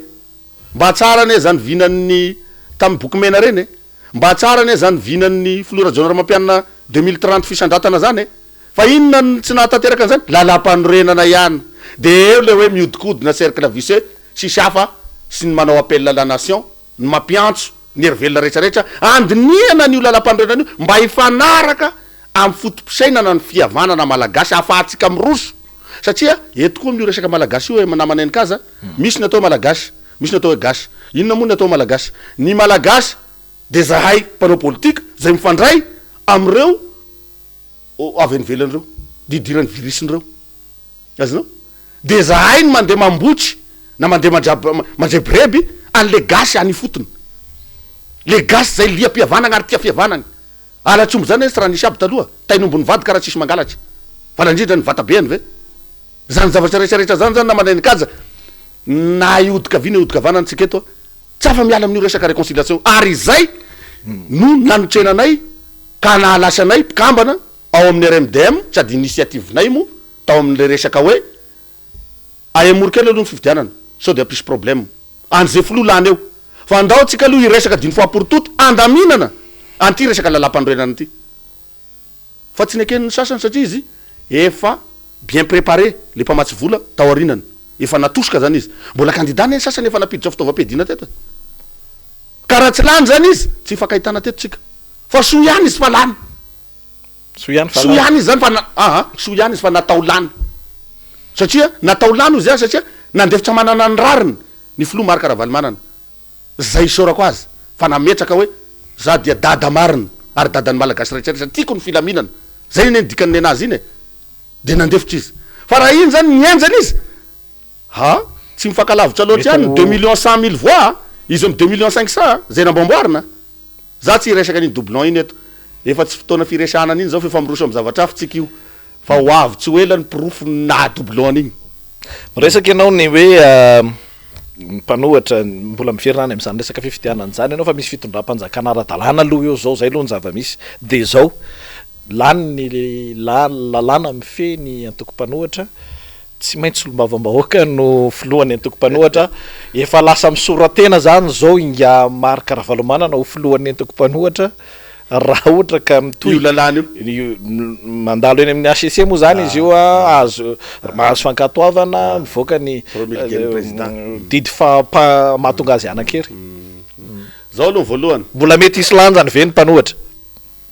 mba tsara ne zany vinany tamy boky mena reny mba tsara ne zany vinany filohana jonara mampianina 2030 fisandratana zany fa inona tsy nahatanteraka an'izany lalam-panorenana ihany de eo le hoe miodikodina cercle vicieux sisy hafa sy ny manao appel la nation ny mampiantso ny heryvelona rehetrarehetra andiniana n'io lalam-panorenana io mba hifanaraka amy fotom-pisainana ny fihavanana malagasy ahafahantsika miroso satria eto koa mio resaka malagasy io hoe namaneny kaza misy ny atao malagasy misy ny atao hoe gasy inona moa ny atao malagasy ny malagasy de zahay mpanao politika zay mifandray am'ireo avy anivelan'ireo didirany virisin'ireo azonao de zahay ny mandeha mambotsy na mandeha mandrebreby an'le gasy any fotony le gasy zay lia-piavanagna ary tia fiavanagny alatsombo zany sy raha nisy aby taloha tainombony vady karaha tsisy mangalatry valindrindra ny vatabeany ve zany zavatra rehetrarehetra zany na manday nikaja na iodika vina iodikavanany tsika eto tsy afa miala amin'io resaka réconciliation ary zay no nanotrenanay ka nahalasanay mpikambana ao amin'ny RMDM sady initiativenay mo tao amin'le resaka hoe aemorokely aloha ny fividianana sao de aprisy problème an'izay filolany eo fa andao tsika aloha iresaka diny foaporitoto andaminana anty resaka lalam-pandroenana ty fa tsy nekeniny sasany satria izy efa bien préparé le mpamatsy vola tao arinana efa natosoka zany izy mbola kandidana ny sasany efa napiditra fitaovam-piadina teto ka raha tsy lany zany izy tsy fakahitana teto tsika fa so ihany izy fa lany so ihany izy zany fa so ihany izy fa natao lany satria natao lany izy zany satria nandefitra manana ny rariny ny filoha maro karavalimanana zay sorako azy fa nametraka hoe za dia dada marina ary dadany malagasy rehetrarehetra tiako ny filaminana zay ny dikany anazy iny de nandefitra izy fa raha iny zany nienjany izy tsy mifakalavitra loatra ihany 2,100,000 voix izy am 2,500,000 zay nambamboarina za tsy resaka niny doublon iny eto efa tsy fotoana firesanana iny zao fa miroso am zavatra afo tsika io fa ho avy tsy ho ela ny pirofo na doublon iny resaka ianao ny hoe mpanohatra mbola miferinany am'zany resaka fifidianana zany ianao fa misy fitondram-panjakana ara-dalàna aloha eo zao zay aloha ny zava-misy de zao lany ny lalàna mifeny antoko-panohatra tsy maintsy olombavambahoaka no filohany antoko-panohatra efa lasa misoratena zany zao inga maro karavalomanana ho filohany antoko-panohatra raha ohatra ka mitoy lalàna io mandalo eny amin'ny ACC moa zany izy io azo mahazo fankatoavana mivoaka ny didy mahatonga azy anakery zao aloha voalohany mbola mety isy lanjany ve ny mpanohatra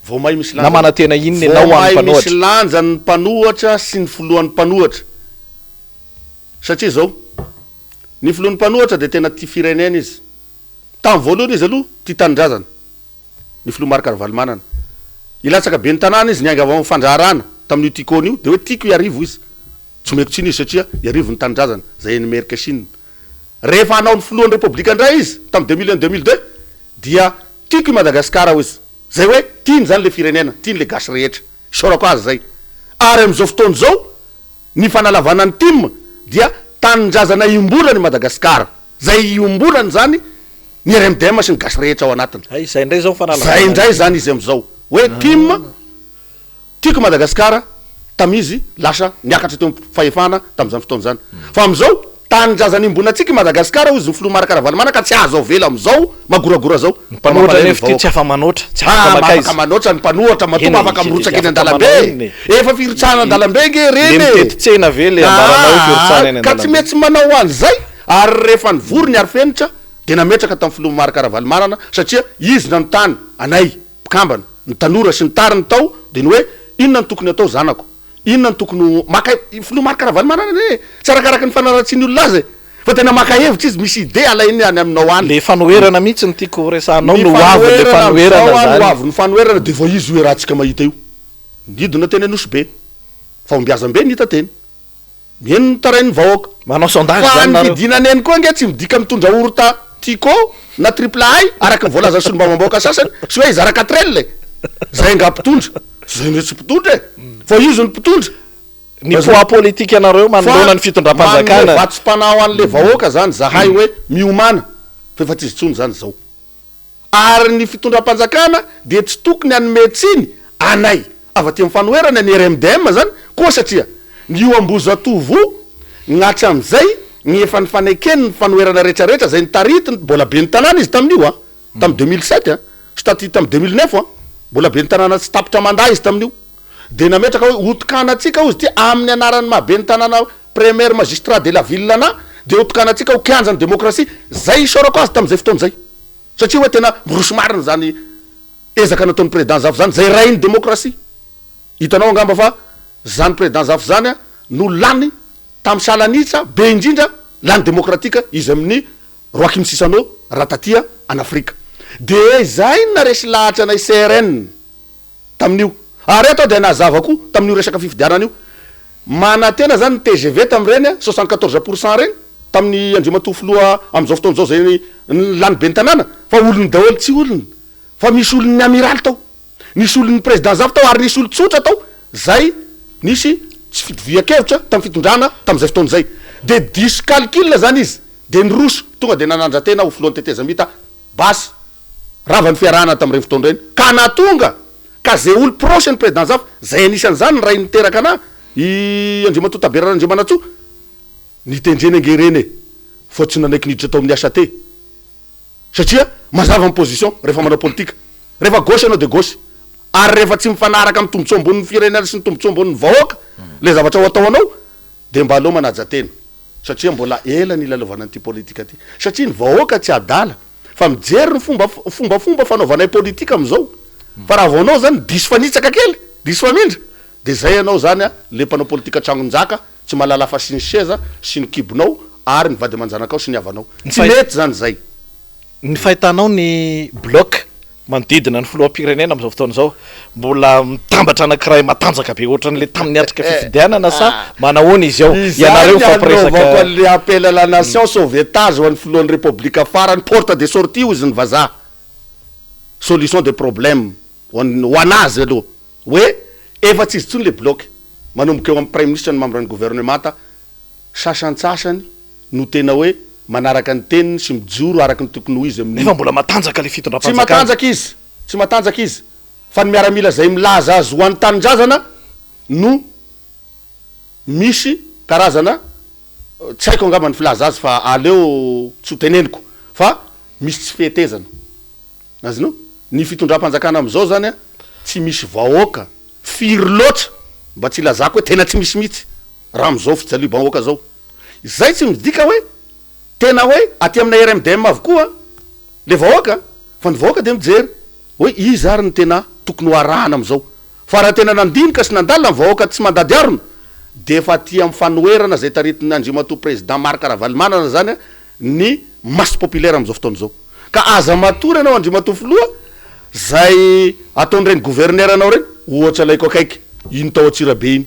vao may misy na manantena inony anao amin'ny mpanohatra misy lanjany mpanohatra sy ny filohan'ny mpanohatra satria zao ny filohan'ny mpanohatra de tena ty firenena izy tamy voalohany izy aloha ty tanindrazana ny filoha maro karavalimanana ilatsaka be ny tanàna izy nianga avao fandraharana tamin'io tikony io de hoe tiako iarivo izy tsy meko tsiny izy satria iarivo ny tanindrazana zay Amerika Chine rehefa hanao ny filohan'ny republika ndray izy tamy 2001 2002 dia tiako i Madagasikara ho izy zay hoe tiany zany le firenena tiany le gasy rehetra sorako azy zay ary am'izao fotoana zao ny fanalavana ny tim dia tanindrazana imbolany Madagasikara zay iombolany zany ny RMDM sy ny gasy rehetra ao anatiny zay ndray zao zay indray zany izy am'izao hoe tim tiako Madagasikara tamizy lasa niakatra teo fahefana tam'izany fotoana zany fa am'izao tanindrazana imbona atsika i Madagasikara izy ny filoha maro karavalimanana ka tsy azo avela am'izao magoragora zao mpanohatra nefa tsy afa manoatra tsy afaka manoatra ny mpanohatra matomba afaka mirotsaka eny an-dalambe efa firotsana an-dalambe nge reny tetitsena ve le ambaranao firotsana eny ka tsy mety manao an'izay ary rehefa nivory ny ary fenitra de nametraka tam'y filoha maro karavalimanana satria izy nanontany anay mpikambana ny tanora sy ny tariny tao de ny hoe inona ny tokony atao zanako inona ny tokony maka filoha maro karavalimanana ne tsy arakaraky ny fanaratsiny olona azy fa tena maka hevitra izy misy ide alainy any aminao any le fanoherana mihitsy ny tiako resanao no avy le fanoherana zany avy ny fanoherana de vo izy hoe raha tsika mahita io nidina teny anosy be fa ombiazam-be nita teny mieny ny tarainy vahoaka manao sondage fa zany ny nareo fidinany eny koa nge tsy midika mitondra orota tico na triple A araky ny voalaza solombavam-bahoaka sasany sy hoe izy ara 4L zay nga mpitondra zay ndre tsy mpitondra fa izy ny mpitondra ny poids politique anareo manolona ny fitondram-panjakana vatsim-panao an'le vahoaka zany zahay hoe miomana fa efa tsy izy tsony zany zao ary ny fitondram-panjakana de tsy tokony anometsiny anay avaty amin'ny fanoherana ny RMDM zany koa satria ny io ambozatovo gn'atra am'izay ny efa ny fanekeny ny fanoherana rehetrarehetra zay ny taritiny mbola be ny tanàna izy tamin'io tamy 2007 sy taty tamy 2009 mbola be ny tanàna tsy tapitra manday izy tamin'io de nametraka hoe otokanatsika izy ty amin'ny anarany mahabe ny tanàna premier magistrat de la ville ana de otokanatsika ho kianja ny demokrasia zay isorako azy tam'izay fotoana zay satria hoe tena miroso mariny zany ezaka nataon'ny président zafy zany zay rainy demokrasia hitanao angamba fa zany président zafy zany no lany tamy salanitsa be indrindra lany demokratika izy amin'ny Joachim Sisano raha tatia an Afrika. De zay naresy lahatra anay CRN tamin'io. Ary atao de nazava koa tamin'io resaka fifidianana io. Manatena zany ny TGV tamin'ireny 74% reny tamin'ny Andriamatoa Filoha am'izao fotoana zao zay lany be ny tanàna fa olony daholo tsy olony fa misy olony amiral tao, nisy olony président zaf tao ary nisy olo tsotra tao zay nisy tsy fitovia-kevitra tamin'ny fitondrana tamin'izay fotoana zay. De diso calcul zany izy de nyroso tonga de nanandrantena ho filohan'ny tetezamita basy rava ny fiarahana tamin'ireny fotoana reny ka natonga ka zay olo proche ny président zaf zay anisan'izany ray niteraka ana i Andriamatoa Taberana Andriamanatsoa nitendreny angereny fa tsy nanaiky niditra tao amin'ny asa te satria mazava ny position rehefa manao politika rehefa gauche anao de gauche ary rehefa tsy mifanaraka amin'ny tombontsoa ambonin'ny firenena sy ny tombontsoa ambonin'ny vahoaka le zavatra ho atao anao de mba aleo manaja tena satria mbola ela ny lalovana an'ity politika ty satria ny vahoaka tsy adala fa mijery ny fombafomba fanaovanay politika am'izao fa raha vao anao zany diso fanitsaka kely diso famindra de zay anao zany le mpanao politika trangonjaka tsy malala fa sy ny seza sy ny kibonao ary ny vady amanjanakao sy ny havanao tsy mety zany zay. Ny fahitanao ny bloc manodidina ny filoham-pirenena am'izao fotoana zao mbola mitambatra anankiray matanjaka be ohatran'le tamin'ny atrika fifidianana sa manahoana izy ao ianareo fampiresaka le appel à la nation sauvetage ho an'ny filohan'ny république farany porte de sortie izy ny vazaha solution de problème ho anazy aloha hoe efa tsy izy tsony le bloc manomboka eo amin'ny prime ministre ny membre ny gouvernementa sasantsasany no tena hoe manaraka ny teniny sy mijoro araky ny tokony ho izy amin'io. Nefa mbola matanjaka le fitondram-panjakana. Tsy matanjaka izy, tsy matanjaka izy. Fa ny miaramila zay milaza azy ho an'ny tanindrazana no misy karazana tsy haiko angamba ny filaza azy fa aleo tsy ho teneniko fa misy tsy fihetezana. Azonao ny fitondram-panjakana am'izao zany tsy misy vahoaka firy loatra mba tsy ilazako hoe tena tsy misy mihitsy raha am'izao fijalia vahoaka zao. Zay tsy midika hoe tena hoe aty amina RMDM avokoa le vahoaka fa ny vahoaka de mijery hoe izy ary ny tena tokony ho arahana am'izao fa raha tena nandinika sy nandalina ny vahoaka tsy mandady arona de efa aty amin'ny fanoerana zay taritiny Andriamatoa président Marc Ravalomanana zany ny masse populaire am'izao fotoana zao ka aza matory anao Andriamatoa Filoha zay ataon'ireny gouverneur anao reny ohatra laiko akaiky ino tao Atsirabe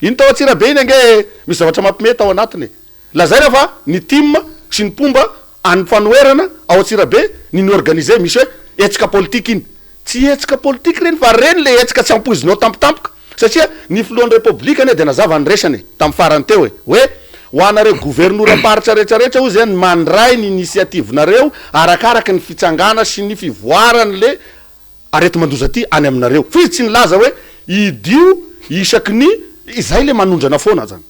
iny tao Atsirabe iny ange misy zavatra mampimety ao anatiny lazay refa ny team sy ny pomba any fanoerana ao Atsirabe ny organiser misy hoe etsika politika iny tsy etsika politika reny fa reny le etsika tsy ampoizinao tampotampoka satria ny filohan'ny republika ane de nazava ny resany tamin'ny farany teo hoe ho anareo gouvernora paritra rehetrarehetra ho zany mandray ny initiative-nareo arakaraky ny fitsangana sy ny fivoarany le arety mandoza ty any aminareo fa izy tsy nilaza hoe idio isaky ny izay le manondrana foana zany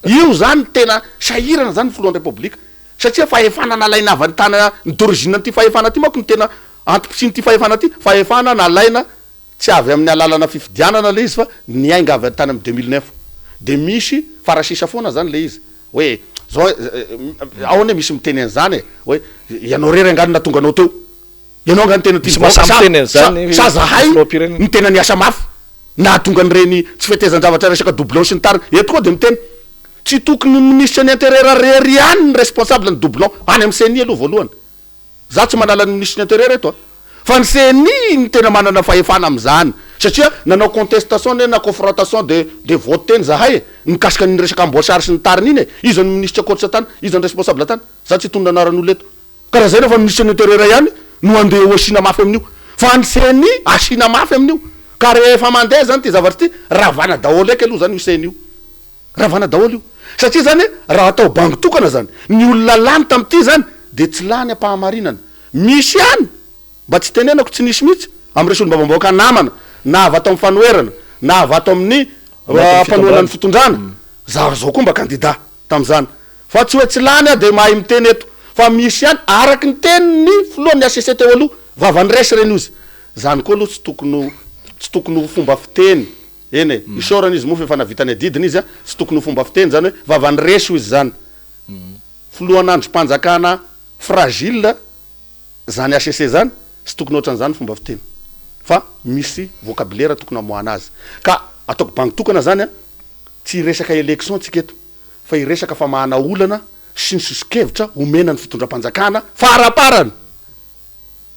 io zany tena sahirana zany filohan'ny republika satria fahefana nalaina avy ny tana ny d'origine ty fahefana ty manko ny tena antom-pisiny ty fahefana ty fahefana nalaina tsy avy amin'ny alalana fifidianana le izy fa niainga avy tany amin'ny 2009 de misy farasisa foana zany le izy hoe zao ao ane misy miteny an'izany hoe ianao rery angano natonga anao teo ianao angano tena sa zahay ny tena niasa mafy nahatonga an'ireny tsy fetezan-javatra resaka doublon sy ny tariny eto koa de miteny tsy tokony ministre ny intérieur rery any ny responsable ny doublon any amin'ny CNI aloha voalohany za tsy manala ny ministre ny intérieur eto fa ny CNI ny tena manana fahefana am'izany satria nanao contestation na confrontation de vote teny zahay mikasika ny resaka amboasary sy ny tariny iny izy ny ministre coach tany izy ny responsable tany za tsy tondra anaran'olo eto karaha zay nefa ministre ny intérieur ihany no andeha ho asina mafy amin'io fa ny CNI asina mafy amin'io ka rehefa mandeha zany ty zavatra ty ravana daholo eky aloha zany io CNI io ravana daholo io satria zany raha atao bangy tokana zany ny olona lany tam'ty zany de tsy lany am-pahamarinana misy any mba tsy tenenako tsy nisy mihitsy amy resy olombabambaoaka namana na avy atao amin'ny fanoerana na avy atao amin'ny fanoana ny fitondrana za zao koa mba kandida tam'izany fa tsy hoe tsy lany de mahay miteny eto fa misy any araky ny teny ny filohan'ny ACC teo aloha vavany resy reny izy zany koa aloha tsy tokony ho fomba fiteny eny isorana izy moa fa efa navitany adidiny izy tsy tokony ho fomba fiteny zany hoe vavany resy izy zany filohan'androm-panjakana fragile zany ACC zany tsy tokony ohatran'izany fomba fiteny fa misy vocabulaire tokony amoana azy ka ataoko bangy tokana zany tsy resaka élection tsika eto fa iresaka famahana olana sy ny sosikevitra omena ny fitondram-panjakana faraparany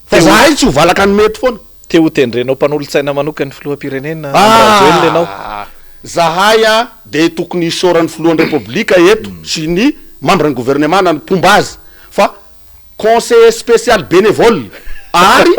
fa zahay tsy ho valaka ny mety foana te ho tendrenao mpanolotsaina manokany filoham-pirenena enao zahay a de tokony isaoran'ny filohan'ny repoblika eto sy ny membre ny gouvernement na ny pomba azy fa conseiller spécial bénévole ary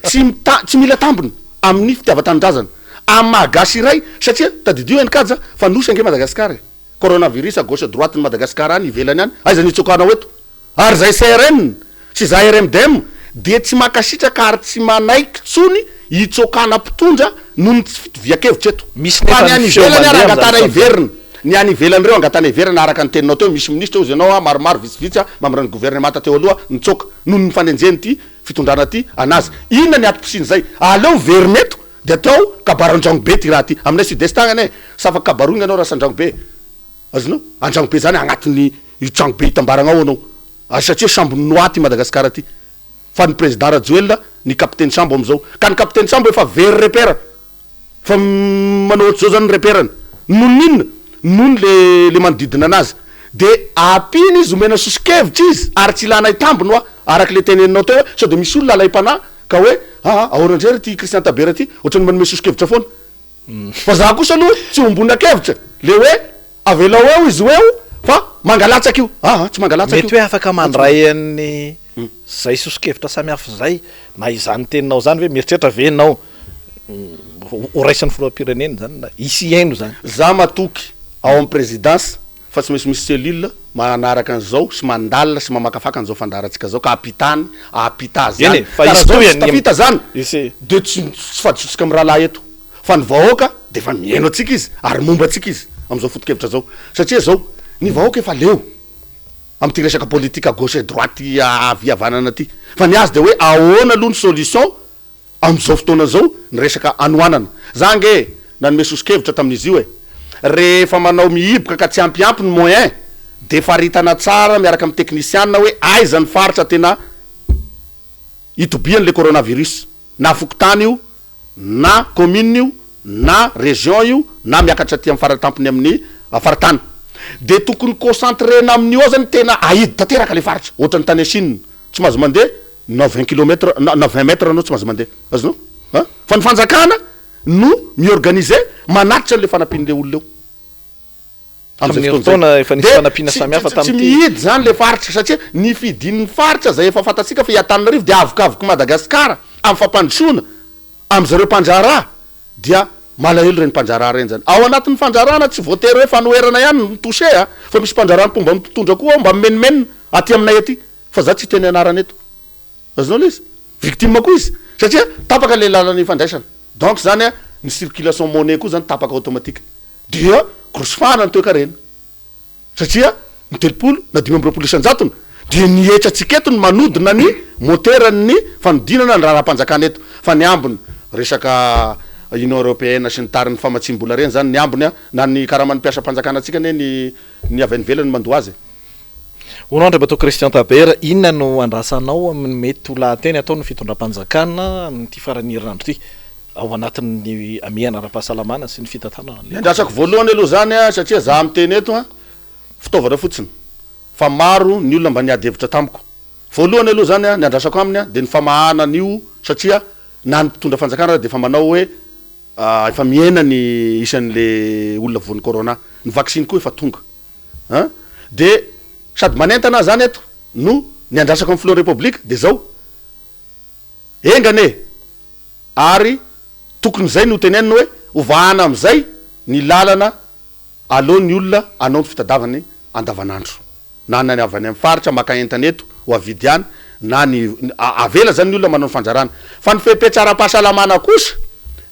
tsy mila tambony amin'ny fitiavan-tanindrazana amin'ny mahagasy iray satria tadidio enikaja fa nosy ange Madagasikara coronavirus à gauche à droite ny Madagasikara any ivelany any aiza nitsokanao eto ary zay CRN sy za RMDM de tsy makasitraka ary tsy manaiky tsony hitsokana mpitondra noho ny tsy fitovian-kevitra eto fa ny any ivelany ary angatana iverina ny any ivelany reo angatana iverina araka ny teninao teo misy ministre ozy ianao maromaro vitsivitsy mamrany gouvernement teo aloha nitsoka noho ny fanenjeny ty fitondrana ty anazy inona ny atom-pisiny zay aleo verina eto de atao kabaran-dragno be ty raha ty aminay sud-est agny safa kabaroigny anao raha san-dragno be azonao an-dragno be zany agnatin'ny tragno be hitambaragnao anao satria sambo noaty Madagasikara ty fa ny président Rajoelina ny capitaine sambo amizao ka ny capitaine sambo efa very repera fa manao ohatr'zao zany reperany noninona nono le manodidina anazy de apiny izy omena sosikevitra izy ary tsy ilana itambony oa araky le teneninao teo sao de misy olona alay-pana ka hoe ahorandrary ty Christian Tabera ty ohatrany manome sosikevitra foana fa za kosa aloha tsy ombonakevitra le hoe avelao eo izy eo fa mangalatsaky io tsy mangalatsaky mety hoe afaka mandray an'ny zay sosikevitra samy hafa zay na izany teninao zany hoe mieritreritra venao ho raisan'ny filoham-pirenena zany na isy haino zany za matoky ao amin'ny présidence fa tsy misy cellule manaraka an'izao sy mandalina sy mamakafaka an'izao fandaratsika zao ka apitany apita zany tafita zany de tsy fadisosika amy raha lahy eto fa ny vahoaka de fa miaino atsika izy ary momba atsika izy am'izao foto-kevitra zao satria zao ny vahoaka efa leo am'ty resaka politique à gauche et droite aviavanana ty fa ny azy de hoe ahoana aloha ny solution am'izao fotoana zao ny resaka anoanana zange nanome sosikevitra tamin'izy io rehefa manao mihiboka ka tsy ampiampy ny moyen de faritana tsara miaraka amy technicianna hoe aiza ny faritra tena itobiany le coronavirus na fokotany io na commune io na région io na miakatra ty amy faratampony amin'ny faritany de tokony concentrena amin'io ao zany tena aidy tanteraka le faritra ohatrany tany Chine tsy mahazo mandeha na 20 kilomètre na 20 mètre anao tsy mahazo mandeha azonao fa ny fanjakana no miorganiser manatitra le fanampin'le olona eo tsy mihidy zany le faritra satria ny fidin'ny faritra zay efa fantatsika fa hiatanina rivo de avokavoky Madagasikara amy fampandrosoana amy zareo mpanjara dia malahelo reny mpanjara reny zany ao anatin'ny fanjarana tsy voatery hoe fanoerana ihany mitouché fa misy mpanjarana mpomba mitondra koa mba mimenimeny aty aminay aty fa za tsy teny anarana eto azonao le izy victime koa izy satria tapaka le lalany fandraisana donc zany ny circulation monnaie koa zany tapaka automatique dia grosofahana ny toekarena satria ny telopolo na 5 isanjatony de nietra atsika eto ny manodina ny moterany fanodinana ny raha-panjakana eto fa ny ambony resaka Union européenne sy ny tariny famatsimbola reny zany ny ambony na ny karamany mpiasa mpanjakana atsika ne ny avy nivelany mandoa azy Hono andra batao Christian Tabera inona no andrasanao amin'ny mety ho lahateny atao ny fitondram-panjakana amin'ity farany herinandro ty ao anatin'ny amiana ara-pahasalamana sy ny fitantanana ny andrasako voalohany aloha zany satria za amy teny eto fitaovana fotsiny fa maro ny olona mba niady hevitra tamiko voalohany aloha zany ny andrasako aminy de ny famahana an'io satria na ny mpitondra fanjakana de fa manao hoe efa miena ny isan'le olona voan'ny corona ny vaccine koa efa tonga de sady manentana zany eto no ny andrasako amy filohan'ny republique de zao engane ary tokony zay no tenenina hoe ovahana am'izay ny lalana alohan'ny olona anao ny fitadavany andavanandro na ny avy any amy faritra maka entana eto ho avidy any na ny avela zany ny olona manao ny fanjarana fa ny fepetraram-pahasalamana kosa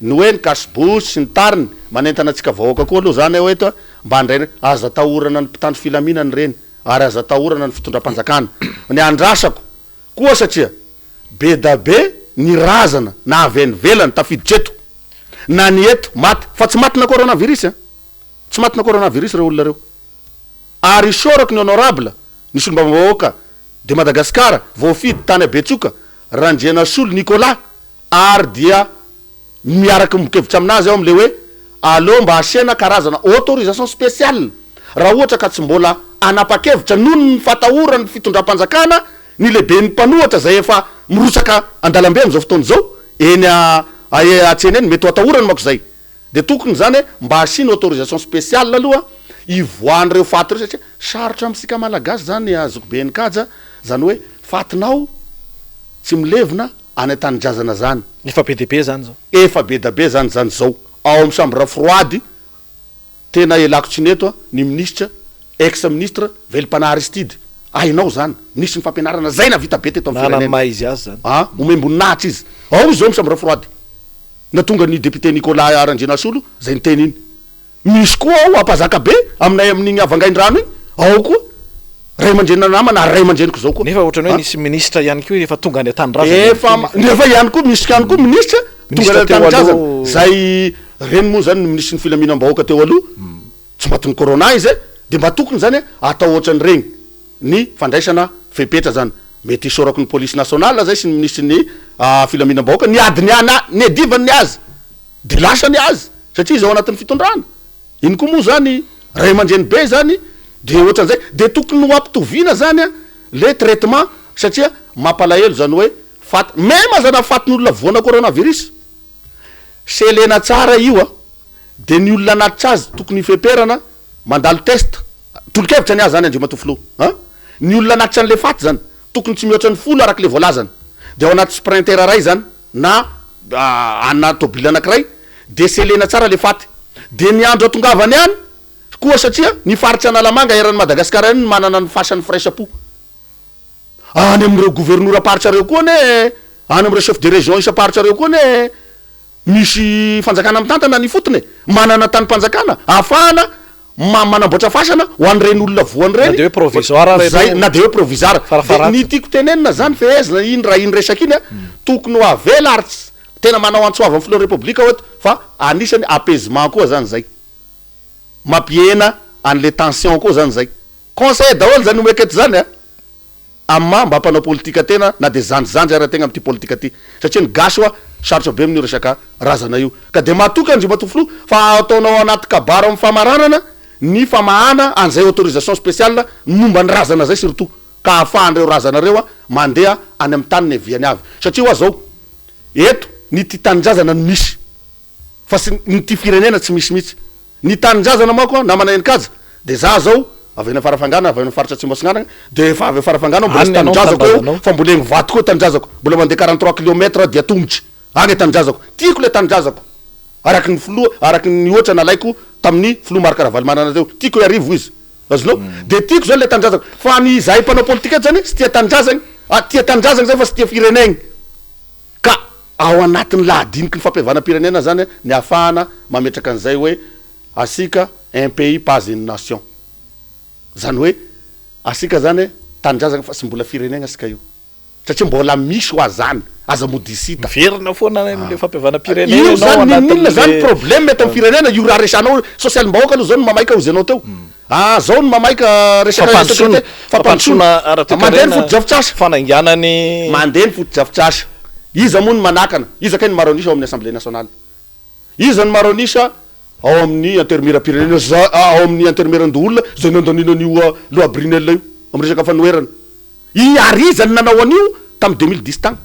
no hoe ny kasibosy sy ny tariny manentana atsika vahoaka koa aloha zany hoe eto mba andray aza tahorana ny mpitandro filaminany reny ary aza tahorana ny fitondram-panjakana ny andrasako koa satria be da be ny razana na avy ny velany tafiditra eto na ny eto maty fa tsy matina coronavirus tsy matina coronavirus reo olona reo ary isorako ny honorable ny solomba-vahoaka de Madagasikara voafidy tany Betsoka Randriana Solo Nicolas ary dia miaraky mokevitra aminazy ao am'le hoe aleo mba asiana karazana autorisation spéciale raha ohatra ka tsy mbola anapa-kevitra noho ny fatahora ny fitondram-panjakana ny lehibe ny mpanohatra zay efa mirosaka andalambe am'izao fotoana zao eny atsena eny mety ho atahorany mako zay de tokony zany mba asiny autorisation spéciale aloha ivoan'ireo faty reo satria sarotra amitsika malagasy zany azoko be ny kaja zany hoe fatinao tsy milevina any an-tanindrazana zany efa be deabe zany zao efa be dabe zany zao ao amy chambre froide tena elako tsy neto ny ministre ex ministre Velipana Aristide ainao zany ministre ny fampianarana zay na vita be teto amin'ny firenena maha izy azy zany omemboninahitra izy ao izy zao amy chambre froide na tonga ny député Nicolas Arandjenasolo zay ny teny iny misy koa ao apazaka be aminay amin'igny avangaindrano igny ao koa ray aman-drenina namana ray aman-dreniko zao koa nefa ohatrany hoe nisy ministre ihany koa efa tonga any an-tanindrazana nefa ihany koa misy ihany koa ministre tonga any an-tanindrazana zay reny moa zany ministre ny filaminam-bahoaka teo aloha tsy matiny corona izy de mba tokony zany atao ohatrany regny ny fandraisana fepetra zany mety isorako ny police nationale zay sy ny ministre ny filaminam-bahoaka ny ady ny adivany azy de lasa ny azy satria izy ao anatin'ny fitondrana iny koa moa zany ray aman-dreny be zany de ohatran'izay de tokony ho ampitoviana zany le traitement satria mampalahelo zany hoe faty mema zany afatin'olona voana coronavirus selena tsara io de ny olona anatitra azy tokony ifeperana mandalo test tolo-kevitra ny azy zany andrimatofilo ny olona anatitra an'le faty zany tokony tsy mihoatra ny folo araky le voalazany de ao anaty sprinter ray zany na ana tobily anakiray de selena tsara le faty de ny andro atongavany any koa satria ny faritra analamanga eran'ny Madagasikara iny manana ny fasany firaisapo any am'ireo gouverneur aparitra reo koa ne any am'ireo chef de région isa-paritra reo koa ne misy fanjakana amy tantana ny fotony manana tany mpanjakana ahafahana manamboatra fasana ho an'ireny olona voany reny na de hoe provisoire zay na de hoe provisoire ny tiako tenenina zany fe ezina iny raha iny resaka iny tokony ho avela ary tena manao antsoava amin'ny filohan'ny republika ohaty fa anisany apaisement koa zany zay mampiena an'le tension koa zany zay conseil daholo zany omeketo zany amma mba ampanao politika tena na de zanjy ara tegna am'ty politika ty satria ny gasy sarotra be amin'io resaka razana io ka de matoky andrimatofilo fa ataonao anaty kabaro amin'ny famaranana ny famahana an'izay autorisation spéciale momba ny razana zay surtout ka ahafahan'ireo razana reo mandeha any amin'ny tany ny aviany avy satria hoa zao eto ny ty tanindrazana ny misy fa sy ny ty firenena tsy misy mihitsy ny tanindrazana mako namana eny kaja de za zao avy eny farafangana avy eny faritra Tsimbasognanana de efa avy farafangana mbola tanindrazako eo fa mbola egny vaty koa tanindrazako mbola mandeha 43 kilomètre dia tongotry agny tanindrazako tiako le tanindrazako araky ny filo araky ny oatra nalaiko tamin'ny filo markaravaly manana teo tiako arivo izy azonao de tiako zany le tanindrazako fa ny zahay mpanao politika zany sy tia tanindrazagny tia tanindrazagny zay fa sy tia firenegny ka ao anatin'ny lahadiniky ny fampihavanam-pirenena zany ny ahafahana mametraka an'izay hoe asika un pays pas une nation zany hoe asika zany tanindrazagny fa sy mbola firenena asika io satria mbola misy ho azany aza modisita verina foana le fampihavanam-pirenena io zany ninona zany problème mety amin'ny firenena io raha resanao social-bahoaka aloha zao ny mamaika ozy anao teo zao ny mamaika resaka fampandrosoana mandeha ny foto-drafitrasa fanainganany mandeha ny foto-drafitrasa iza moa ny manakana iza kay ny maronisa ao amin'ny assemblée nationale iza ny maronisa ao amin'ny intermira-pirenena ao amin'ny intermiran-doolona zay nandaninan'io loabrinel io amy resaka fanoerana i arizany nanao an'io tamy 2010 tagny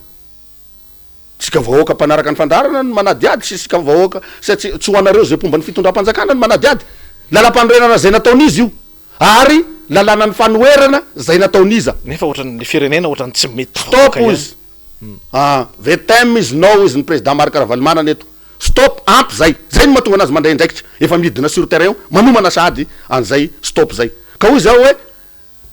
tsika vahoaka mpanaraka ny fandarana ny manadiady sy sika vahoaka satria tsy hoanareo zay mpomba ny fitondram-panjakana ny manadiady lalam-panorenana zay nataon'izy io ary lalàna ny fanoerana zay nataon'iza nefa ohatran'ny firenena ohatrany tsy mety stop izy vetem izy nao izy ny président Marc Ravalomanana eto stop ampy zay ny mahatonga anazy mandray indraikitra efa midina sur terrain manomana sady an'izay stop zay ka hoy zao hoe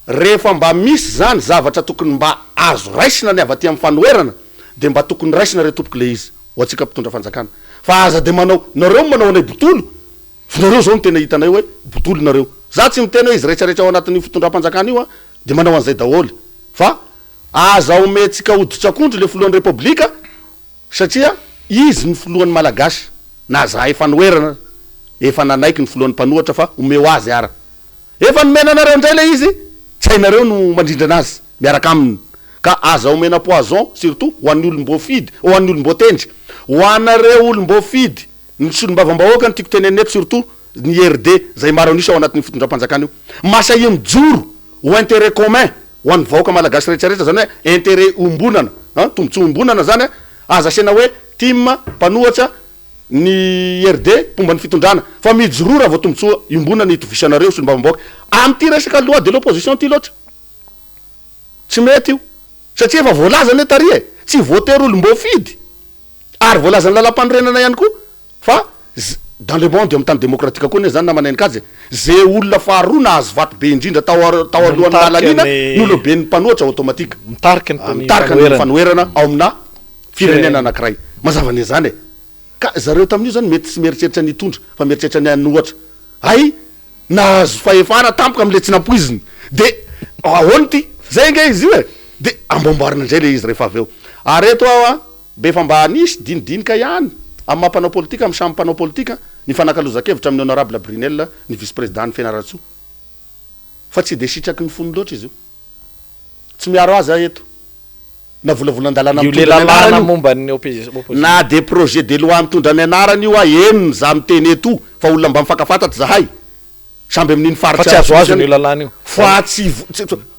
rehefa mba misy zany zavatra tokony mba azo raisina ny avy aty amin'ny fanoerana de mba tokony raisina re tompoky le izy ho atsika mpitondra fanjakana fa aza de manao nareo manao anay botolo nareo zao no tena hitanay hoe botolo nareo za tsy mitena hoe izy rehetrarehetra ao anatin'ny fitondram-panjakana io de manao an'izay daholy fa aza ometsika oditsakondro le filohan'ny repoblika satria izy ny filohan'ny malagasy na za efanoerana efa nanaiky ny filohan'ny mpanohatra fa omeo azy ara efa nomena anareo indray le izy tsy hainareo no mandrindra anazy miaraka aminy ka aza omena poison surtout ho an'ny olom-bo fidy ho an'ny olom-bo tendry ho anareo olom-bo fidy ny solom-bavambahoaka ny tiako teneneto surtout ny RD zay maro anisy ao anatin'ny fitondram-panjakana io masay mijoro ho intérêt commun ho an'ny vahoaka malagasy rehetrarehetra zany hoe intérêt ombonana tombontso ombonana zany aza asena hoe team mpanohatra ny RD mpomba ny fitondrana fa mijoro raha vao tombontsoa iombonana itovisanareo sy mbambaoaka am'ty resaka loi de l'opposition ty loatra tsy mety io satria efa voalaza ny tary tsy voter olom-bofidy ary voalaza ny lalam-panorenana ihany koa fa dans le monde amy tany démocratique koa ne zany na maneny kazy ze olona faharoa nahazo vaty be indrindra tao alohan'ny lalanina nolobe ny mpanohatra automatique mitariky ny fanoherana ao amina firenena anankiray mazava ne zany ka zareo tamin'io zany mety tsy mieritreritra nitondra fa mieritreritra ny anohatra ay nahazo fahefana tampoka am'le tsy nampoiziny de ahoany ty zay nge izy io de ambomboarina ndray le izy rehefa avy eo areto ao be fa mba anisy dinidinika ihany amy mampanao politika amy samy mpanao politika ny fanakalozakevitra amin'ny honorable Brunel ny vice président ny Fianaratsoa fa tsy de sitraky ny fony loatra izy io tsy miaro azy eto na volavolan-dalana lalana momba ny opposition na de projet de loi mitondra ny anarany io eniny za miteny eto fa olona mba mifakafantatry zahay samby amin'iny faritsy azo io lalana io fa tsy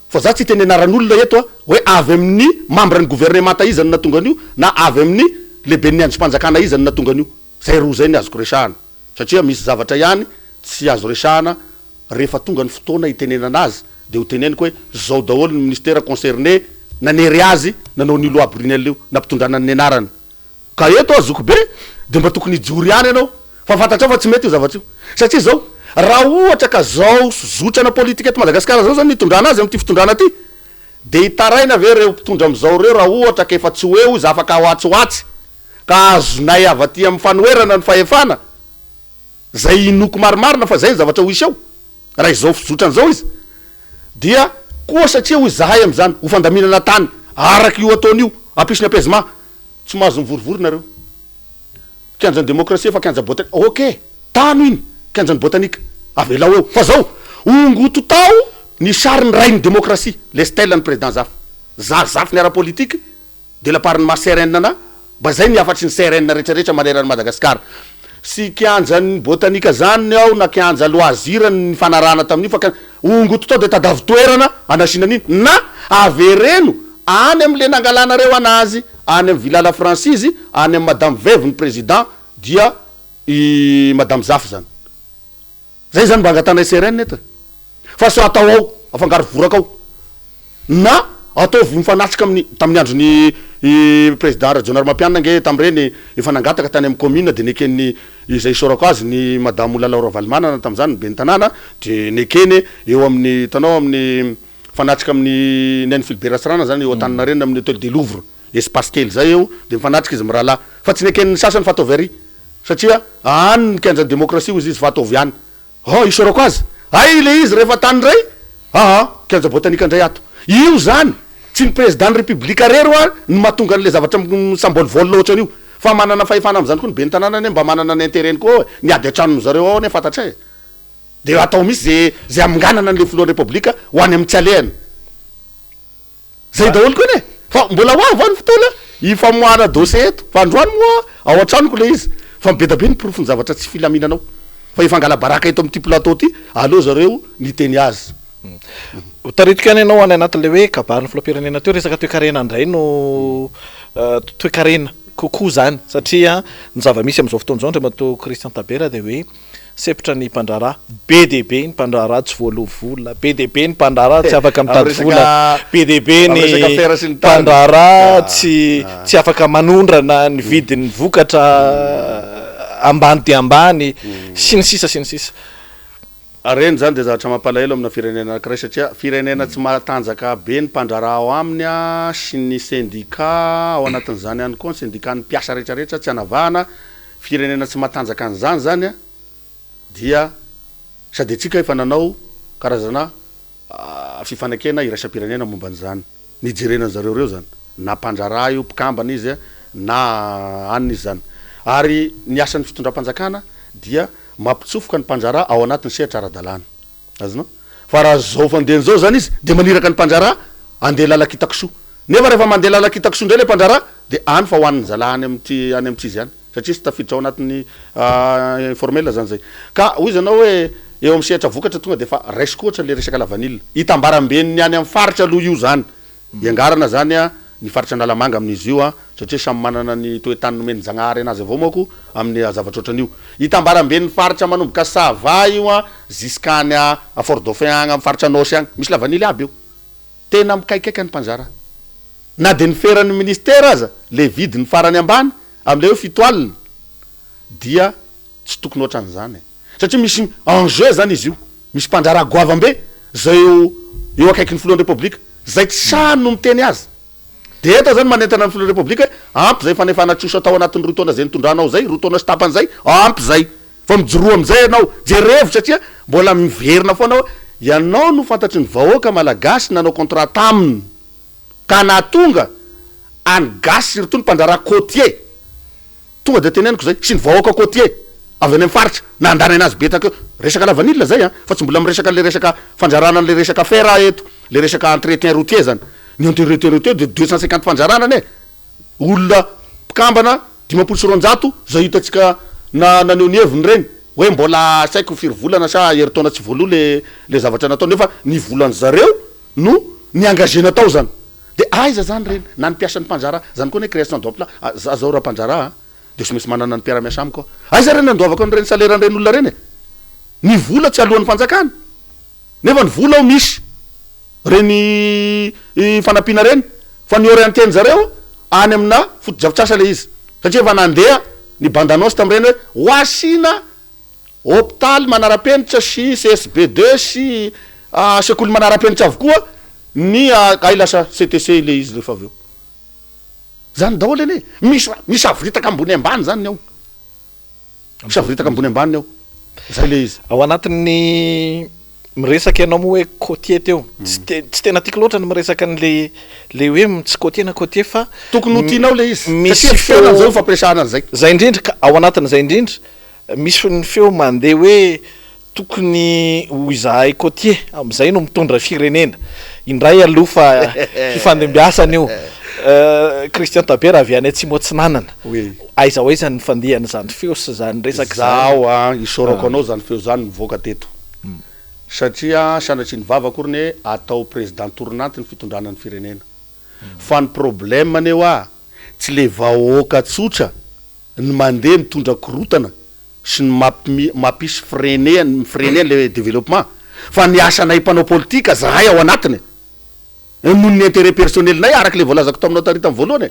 fa za tsy teny anaran'olona eto hoe avy amin'ny membre ny gouvernement izany na tonga an'io na avy amin'ny lehibe ny androm-panjakana izany na tonga an'io zay roa zay ny azoko resahana satria misy zavatra ihany tsy azo resahana rehefa tonga ny fotoana itenenana azy de ho teneniko hoe zao daholo ny ministère concerné nanery azy nanao ny loi Brunel io nampitondrana ny anarany ka eto azoko be de mba tokony ijory ihany ianao fa fantatra fa tsy mety io zavatra io satria zao raha ohatra ka zao zotrana politika eto Madagasikara zao zany nitondrana azy am'ty fitondrana ty de hitaraina ave reo mpitondra am'izao reo raha ohatra ka efa tsy hoe izy afaka hoatsoatsy ka azonay avy aty amy fanoherana ny fahefana zay inoko marimarina fa zay ny zavatra ho isy eo raha izao fizotrany zao izy dia koa satria hoy zahay am'zany ho fandaminana tany araky io ataon'io ampisy ny apaisement tsy mahazo mivorivory nareo kianjany démocratie fa kianja botanika ok tano iny kianjany botanika avelao eo fa zao ongoto tao ny sariny rainy démocratie le stèle ny président zafy ny ara-politique de la part ny maha CRN na mba zay ny afatsy ny CRN rehetrarehetra manerany Madagasikara sy kianjany botanika zany ao na kianja loisir ny fanarana tamin'io fa ongoto tao de tadavy toerana anasinan'iny na avereno any am'le nangalanareo anazy any amy Vilala Francise any amy madame Veve ny président dia i madame Zafy zany zay zany mba angatanay CRN eta fa so atao ao afangaro voraka ao na ataovy mifanatrika amin'ny tamin'ny androny président régional Mampianina nge tam'ireny efa nangataka tany amy commune de nekeny izay sorako azy ny madame Oulalaura Valmanana tam'zany be ny tanàna de nekeny eo amin'ny tanao amin'ny fanatrika amin'ny Naine Philibert Ratsirana zany eo an-tanana reny amin'ny hôtel de Louvre espace kely zay eo de mifanatrika izy mirahalahy fa tsy nekeny sasany fa ataovy ary satria any ny kianjany démocratie izy fa ataovy ihany isorako azy ay le izy rehefa tany ray kianja botanika ndray ato io zany tsy ny président ny république rero ny mahatonga an'le zavatra sambolivôly loatra an'io fa manana fahefana am'zany koa ny be ny tanàna mba manana ny intérêt koa ny ady antranony zareo ao ne fantatra e de atao misy zay aminganana an'le filohan'ny république ho any amy tsy alehany zay daholo koa ne fa mbola hoavy ny fotoana ifamoana dossier eto fa androany moa ao antranoko le izy fa mibeda be ny profony zavatra tsy filaminanao fa ifangala baraka eto am'ty plateau ty aloha zareo niteny azy taritika any ianao any anatin'le hoe kabarin'ny filoham-pirenena teo resaka toe-karena indray no toe-karena kokoa zany satria ny zava-misy am'izao fotoana zao ndray mato Christian Tabera de hoe sepitra ny mpandrara be de be ny mpandrara tsy voalovola be de be ny mpandrara tsy afaka mitady vola be de be ny mpandrara tsy afaka manondrana ny vidin'ny vokatra ambany de ambany sy ny sisa reny zany de zavatra mampalahelo amina firenena anankiray satria firenena tsy matanjaka be ny mpandrara ao aminy sy ny syndicat ao anatin'izany ihany koa ny syndicat ny mpiasa rehetrarehetra tsy anavahana firenena tsy matanjaka an'izany zany dia sady atsika efa nanao karazana fifanakena iraisam-pirenena momba an'izany nijerenany zareo reo zany na mpandrara io mpikambana izy na anina izy zany ary ny asan'ny fitondram-panjakana dia mampitsofoka ny mpandrara ao anatin'ny sehatra ara-dalàna azonao fa raha zao fandehany zao zany izy de maniraka ny mpandrara andeha lalakitakosoa nefa rehefa mandeha lalakitakosoa ndray le mpandrara de any fa hoan'ny zala any amty izy any satria sy tafiditra ao anatin'ny formel zany zay ka hoy izy anao hoe eo amin'ny sehatra vokatra tonga de fa raisiko ohatra le resaka lavanila hitambaram-beniny any amin'ny faritra aloha io zany iangarana zany a ny faritra analamanga amin'izy io a satria samy manana ny toetany nomeny Jagnahary anazy avao mako amin'ny zavatra ohatran'io hitambaram-beniny faritra manomboka Sava io a jusqu'any a Fort Dauphin agny amin'ny faritra Anosy agny misy lavanila aby io tena mikaikaiky any mpanjara na de ny feran'ny ministera aza le vidiny farany ambany am'le hoe fito alina dia tsy tokony ohatran'izany satria misy enjeu zany izy io misy mpanjara goavambe zay eo akaiky ny filohan'ny repoblika zay tsano miteny azy de eto zany manentana ny filohan'ny repoblika ampy zay fanefana troso atao anatin'ny roa taona zay nitondranao zay roa taona sy tapan'zay ampy zay fa mijoroa am'izay ianao jerevo satria mbola miverina foana hoe ianao no fantatry ny vahoaka malagasy nanao contrat taminy ka na tonga any gasy surtout ny mpanjara côtier tonga de teneniko zay sy ny vahoaka côtier avy any amin'ny faritra nandany anazy betaka resaka lavanila zay a fa tsy mbola miresaka le resaka fanjarana le resaka fera eto le resaka entretien routier zany ny entretien routier de 250 fanjarana ne olona mpikambana 500 zay hitatsika naneo ny heviny reny hoe mbola saiko firy volana sa heritaona tsy voaloha le zavatra natao nefa ny volany zareo no ny engagena tao zany de aiza zany reny na ny mpiasan'ny mpanjara zany koa ny création d'emploi zao raha mpanjara de sy misy manana ny mpiara-miasa amiko aiza reny andoavako an'reny salaire-n'reny olona reny ny vola tsy alohan'ny fanjakana nefa ny vola ao misy reny fanampiana reny fa ny orienteny zareo any amina foto-drafitrasa le izy satria efa nandeha ny bandanosy tam'reny hoe hoasina hôpitaly manara-penitra sy CSB2 sy sekoly manara-penitra avokoa ny ailasa CTC le izy rehefa aveo zany daholo eny misy avritaka ambony ambany zany ny ao misy avritaka ambony ambany ao zay le izy ao anatin'ny miresaka ianao moa hoe côtier teo tsy tena tiako loatra ny miresaka le hoe tsy côtier na côtier fa tokony ho tianao le izy misy feo zao fampiresahana an'izay zay indrindra ka ao anatin'izay indrindra misy ny feo mandeha hoe tokony ho izahay côtier am'izay no mitondra firenena indray aloha fa fifandimbiasana io Christian Tabera avy any atsimo atsinanana aiza hoe zany fandehana zany feo sy zany resaka zao a isorako anao zany feo zany mivoaka teto satria sanatry ny vavakory ny atao président tournante ny fitondrana ny firenena fa ny problème neo a tsy le vahoaka tsotra ny mandeha mitondra korotana sy ny mampisy freiner le développement fa ny asanay mpanao politika zahay ao anatiny noho ny intérêt personnel nay araky le voalazako taminao tarita amin'ny voalohany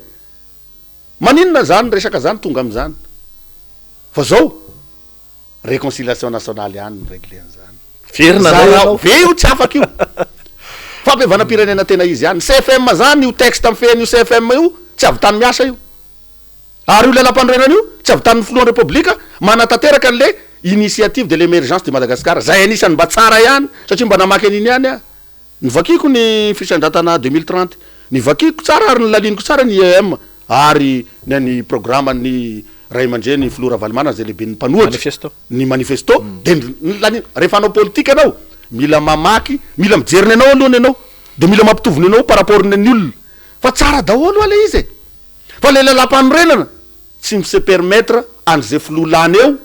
maninona zany resaka zany tonga am'izany fa zao réconciliation nationale ihany réglé an'izany verina ve io tsy afaky io fampiavana-pirenena tena izy ihany CFM zany io texte amin'ny fehany io CFM io tsy avy tany miasa io ary io lalam-panorenana io tsy avy tany filohan'ny repoblika manatanteraka an'le initiative de l'émergence de Madagascar zay anisany mba tsara ihany satria mba namaky an'iny ihany a ny vakiko ny fisandratana 2030 ny vakiko tsara ary ny laliniko tsara ny EM ary ny programme ny ray aman-dreny filora valimana zay lehibe ny mpanohatra ny manifesto de rehefa anao politika anao mila mamaky mila mijeriny anao alohany anao de mila mampitoviny anao par rapport ny olona fa tsara daholo ale izy fa le lalam-panorenana tsy misy permettre an'izay filolany eo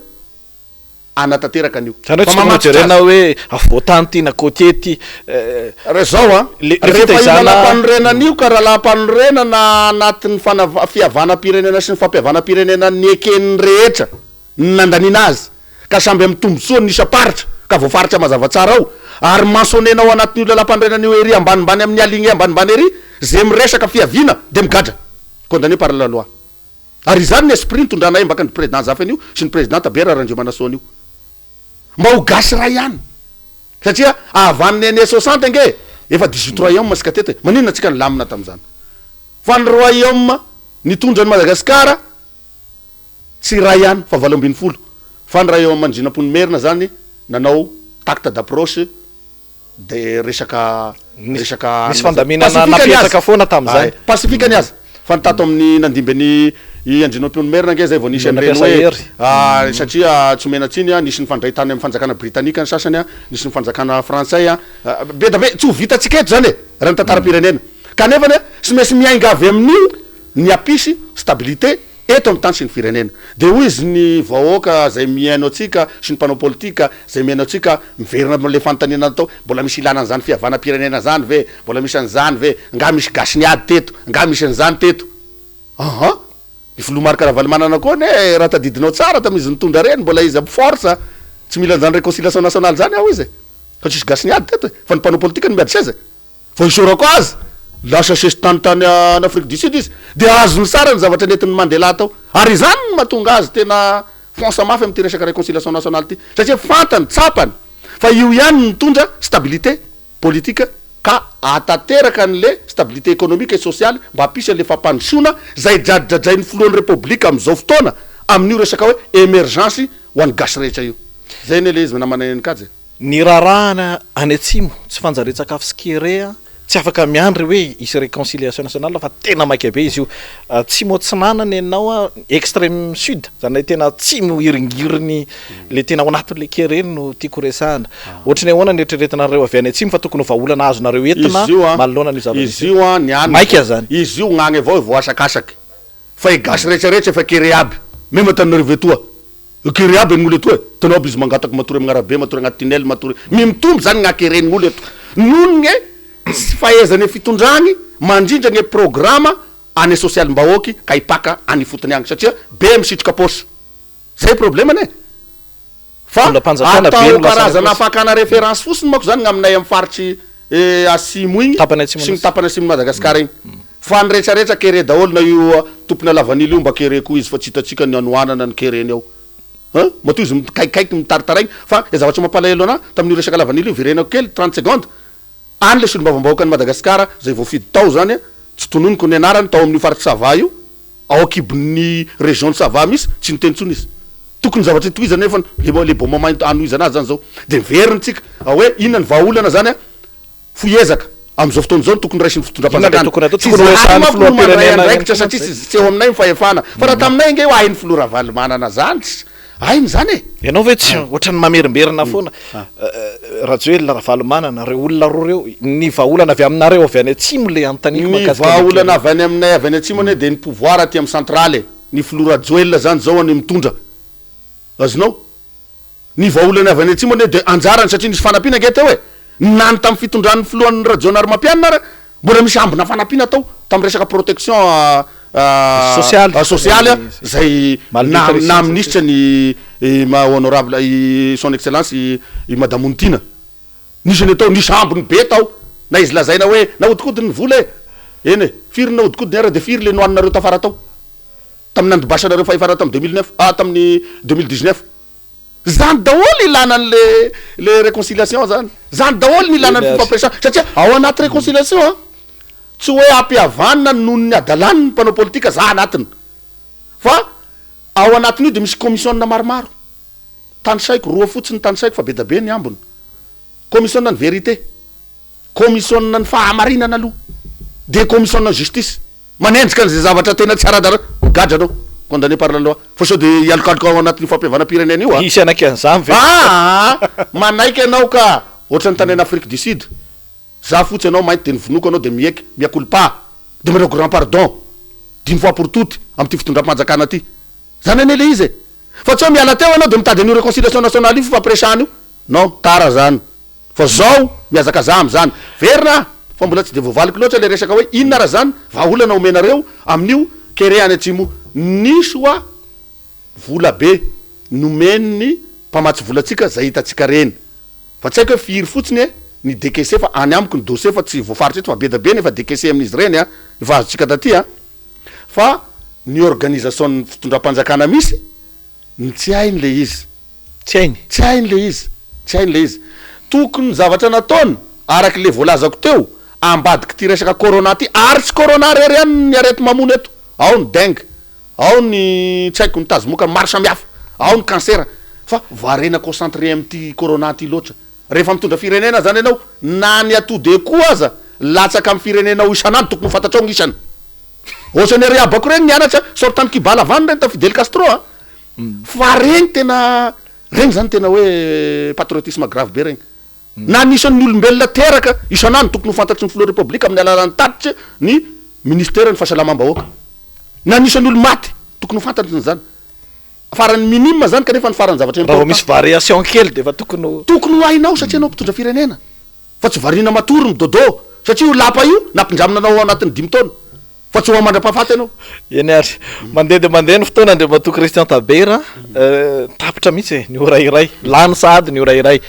anatanteraka an'io zany hoe tsy majerena hoe avoatany ty na côtier ty zao a rehefa io lalam-panorenan'io ka raha lalam-panorenana anatin'ny fihavanam-pirenena sy ny fampihavana-pirenena ny eken'ny rehetra ny nandanina azy ka samby amin'ny tombontsoa ny isa-paritra ka voafaritra mazava tsara ao ary mansonenao anatin'io lalam-panorenana io ery ambanimbany amin'ny aligny ambanimbany ery zay miresaka fiaviana de migadra condamné par la loi ary izany ny esprit nitondranay mbaka ny président zafy an'io sy ny président Tabera rahandreo manasoana io mba ho gasy ray ihany satria avan'ny année 60 nge efa 18 royaume masika teto maninona atsika ny lamina tam'izany fa ny royaume nitondra ny Madagasikara tsy ray ihany fa 80 fa ny royaume mandrinam-pony merina zany nanao tacte d'approche de resaka misy fandaminana napetaka foana tam'izany pacifique ny azy fa nitato amin'ny nandimby ny andrinam-pony merina nge zay vao nisy an'reny hoe satria tsy menatsiny a nisy ny fandray tany amin'ny fanjakana britanika ny sasany a nisy ny fanjakana français a be da be tsy ho vitatsika eto zany raha ny tantara-pirenena kanefany sy mainsy miainga avy amin'io ny apisy stabilité eto amin'ny tany sy ny firenena de hoy izy ny vahoaka zay miaino atsika sy ny mpanao politika zay miaino atsika miverina amle fanontaniana atao mbola misy ilana an'zany fihavana-pirenena zany ve mbola misy an'zany ve nga misy gasy ny ady teto nga misy an'zany teto aha ny filomarikaravalmanana koa ne raha tadidinao tsara tamizy nitondra reny mbola izy aby force tsy mila an'zany réconciliation nationale zany aho izy fa tsisy gasy ny ady teto fa ny mpanao politika ny miady seza vao isorako azy lasa sesy tanytany an'Afrique du Sud izy de azony sara ny zavatra nentin'ny Mandela tao ary izany no mahatonga azy tena fonsa mafy am'ty resaka réconciliation nationale ty satria fantany tsapany fa io ihany mitondra stabilité politique ka atateraka an'le stabilité économique et sociale mba hampisy an'le fampandrosoana zay dradradrain'ny filohan'ny république am'izao fotoana amin'io resaka hoe émergence ho an'ny gasy rehetra io zay ne le izy namana enikajy ny rarahana any atsimo tsy fanjare-tsakafo sikerea tsy afaka miandry hoe isy réconciliation nationale fa tena maika be izy io tsimo atsinanany ianao extrême sud zany hoe tena tsimo iringiriny le tena ao anatin'le kereny no tiako resahana ohatrany ahoana ny eritreretinareo avy any atsimo fa tokony vaolana azonareo entina manoloana ny zavatra izy io a ny maika zany izy io gnagny avao voasakasaky fa igasy rehetrarehetra efa kere aby meme atanareo etoa kere aby n'olo etoa tanao aby izy mangataky matory amin'arabe matory agnaty tunnel matory mitombo zany gnakeren'olo eto nono gne sy fahaizany fitondrany mandrindra gne programa ane social-mbahoaky ka hipaka any fotony agny satria be misitroka posy zay problemany fa atao karazana fakana référence fosiny mako zany gn'aminay amy faritry asimo igny sy ny tapany asimo Madagasikara igny fa ny rehetrarehetra kere daholo na io tompony alavan'ilo io mba kere koa izy fa tsy hitatsika ny anoanana ny kereny ao matoa izy mikaikikaiky mitaritaraigny fa zavatra mampalahelo ana tamin'io resaka lavan'ilo io virenako kely 30 secondes any le solom-bavambahoaka ny Madagasikara zay vao fidy tao zany tsy tononiko ny anarany tao amin'ny faritry Sava io ao akibon'ny région de Sava misy tsy nitentsony izy tokony zavatra toizany nefa le bon moment anoizana azy zany zao de veriny hoe inona ny vahaolana zany foiezaka am'izao fotoana zao tokony raisiny fitondram-panjakana satria tsy eo aminay mifahefana fa raha taminay nge ho ainy filoha ravalymanana zany ainy zany ianao ve tsy ohatrany mamerimberina foana rajoelona ravalomanana reo olona roa reo ny vahaolana avy aminareo avy any atsimo le antaniko ny vahaolana avy any aminay avy any atsimo ane de ny pouvoir aty amy centrale ny filoha rajoelona zany zao any mitondra azonao ny vahaolana avy any atsimo ane de anjarany satria nisy fanampiana nge teo nany tamy fitondran'ny filohan'ny rajonary mampianina ra mbola misy ambina fanampiana tao tamy resaka protection sociale zay na ministre ny honorable son excellence i madame Ontina nisy ny tao nisy ambiny be tao na izy lazaina hoe nahodikodyny vola eny firy nahodikodyny ara de firy le noaninareo tafara tao tamin'ny nandibasanareo fahefara tamy 2009 tamin'ny 2019 zany daholo ilana le réconciliation zany daholo ny ilana ny fifampiresana satria ao anaty réconciliation tsy hoe ampihavanina noho ny adalany ny mpanao politika za anatiny fa ao anatin'io de misy commissionna maromaro tany saiko roa fotsiny tany saiko fa be da be ny ambony commissionna ny vérité commissionna ny fahamarinana aloha de commissionna ny justice manendrika an'izay zavatra tena tsy aradara gadra anao condamné par la loi fa sao de ialokaloka ao anatin'ny fampihavana-pirenena io isy anaiky an'zany ve manaiky anao ka ohatrany tany an'Afrique du Sud za fotsy anao mainty de nivonoko anao de mieky miakolpa de manao grand pardon d'une fois pour toutes amy ty fitondram-panjakana ty zany ane le izy fa tsy hoe miala teo anao de mitady an'io réconciliation nationale io fifampiresana io non tara zany fa zao miazaka za am'zany verina fa mbola tsy de voavaliko loatra le resaka hoe inona raha zany vahaolana omenareo amin'io kere any atsimo nisy hoa vola be nomeniny mpamatsy volatsika zay hitatsika reny fa tsy haiko hoe firy fotsiny ny DKC fa any amiko ny dossier fa tsy voafaritra eto fa be da be nefa DKC amin'izy reny efa azotsika taty fa ny organisation ny fitondram-panjakana misy tsy hainy le izy tsy hainy le izy tokony zavatra nataony araky le voalazako teo ambadiky ty resaka corona ty ary tsy corona rery any ny arety mamono eto ao ny dengue ao ny tsy haiko ny tazomoka maro samihafa ao ny cancer fa varena concentré am'ty corona ty loatra rehefa mitondra firenena zany ianao na ny atody koa aza latsaka amy firenenao isanandro tokony fantatrao gn'isany ohatrany ary abako regny nianatra sortany kibala vany reny ta Fidel Castro fa regny tena regny zany tena hoe patriotisme grave be regny na nisan'ny olombelona teraka isanandro tokony ho fantatry ny filoha république amin'ny alalan'ny tatitra ny ministère ny fahasalamam-bahoaka na nisan'ny olo maty tokony tokony ho fantatry zany farany minime zany kanefa ny farany zavatra raha misy variation kely de fa tokony ho hainao satria anao mpitondra firenena fa tsy variana matory midodo satria io lapa io nampindraminanao anatin'ny 5 taona fa tsy ho mandra-pahafaty ianao eny ary mandeha de mandeha ny fotoana andre mato Christian Tabera tapitra mihitsy ny orairay lany sady ny orairay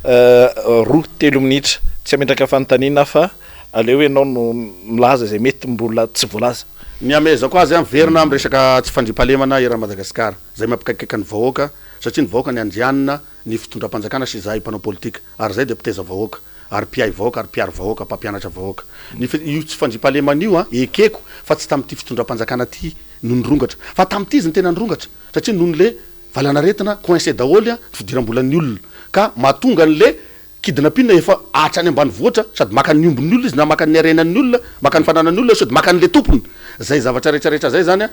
2-3 minitra tsy ametraka fanontaniana fa aleo ianao no milaza zay mety mbola tsy voalaza ny amezako azy verina am resaka tsy fandripahalemana era Madagasikara zay mampikaikaiky ny vahoaka satria ny vahoaka ny andianina ny fitondram-panjakana sy zahay mpanao politika ary zay de mpiteza vahoaka ary mpiay vahoaka ary mpiary vahoaka mpampianatra vahoaka io tsy fandripahalemana io ekeko fa tsy tam'ty fitondram-panjakana ty no nirongatra fa tam'ty izy ny tena nirongatra satria noho le valanaretina coincé daholy fidiram-bolan'ny olona ka mahatonga an'le kidnapping efa atrany ambany voatra sady maka ny ombon'ny olona izy na maka ny arenan'ny olona maka ny fananan'ny olona sady maka n'le tompony zay zavatra rehetrarehetra zay zany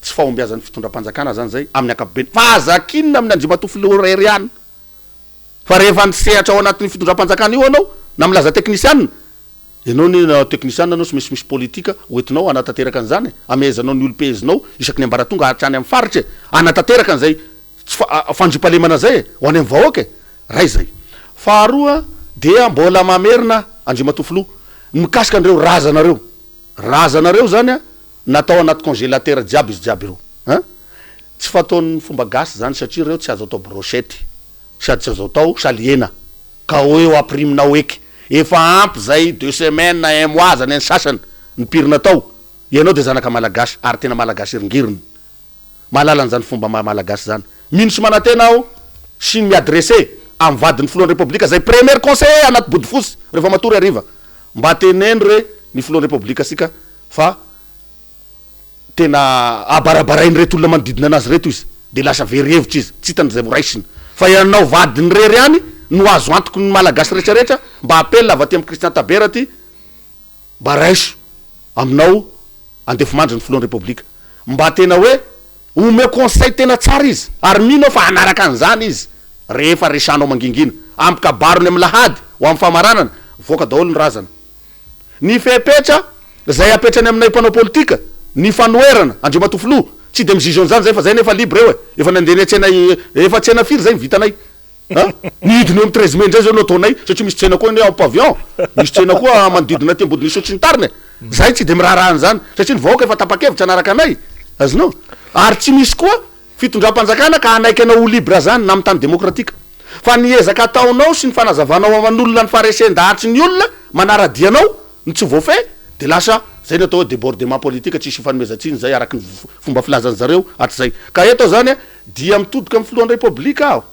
tsy fahombiazan'ny fitondram-panjakana zany zay amin'ny akapobeny fa azakinina amin'ny andrimatofo rery any fa rehefa nisehatra ao anatin'ny fitondram-panjakana io anao na milaza teknisianina ianao ny teknisianina anao sy misy politika hoentinao anatanteraka an'zany amezanao ny olo-pezinao isaky ny ambaratonga hatrany amin'ny faritry anatanteraka an'zay fandripahalemana zay ho any amin'ny vahoaka ray zay faharoa dia mbola mamerina andrimatofoloha mikasika an'ireo razanareo zany natao anaty congélateur jiaby izy jiaby ireo tsy fataon'ny fomba gasy zany satria reo tsy azo atao brochette sady tsy azo atao saliena ka eo apriminao eky efa ampy zay 2 semaines na 1 mois zany ny sasany ny pirina tao ianao de zanaka malagasy ary tena malagasy iringiriny mahalala an'zany fomba malagasy zany mino sy manatena aho sy miadresse am vadin'ny filohan'ny repoblika zay premier conseiller anaty body fosy rehefa matory ariva mba teneny re ny filohan'ny repoblika asika fa tena abarabarainy reto olona manodidina anazy reto izy de lasa very hevitra izy tsy hitany zay voraisiny fa ianao vadiny rery any no azo antoko ny malagasy rehetrarehetra mba apelina avy aty amin'ny Christian Tabera ty mba raiso aminao andefo mandry ny filohan'ny repoblika mba tena hoe ome conseil tena tsara izy ary mino fa anaraka an'zany izy rehefa resanao mangingina ampikabarony amin'ny lahady ho amin'ny famaranana voaka daholo ny razana ny fepetra zay apetrany aminay mpanao politika ny fanoerana andrimatofoloha tsy de mizizo an'zany zay fa zay nefa libre eo efa nandeny atsena efa tsena firy zay mivitanay nidiny eo am 13 mai ndray zao no ataonay satria misy tsena koa ny ao pavion misy tsena koa manodidina ty ambodiny isotry ny tariny zay tsy de miraharahan zany satria ny vahoaka efa tapakevitra anaraka anay azonao ary tsy misy koa fitondram-panjakana ka anaiky anao libre zany na am'tany demokratika fa niezaka ataonao sy ny fanazavanao aman'olona ny faresendahitry ny olona manaradianao ny tsy voafe de lasa zay ny atao hoe débordement politique tsisy fanomezantsiny zay araky ny fomba filazany zareo atrizay ka eto zany dia mitodika amin'ny filohan'ny repoblika aho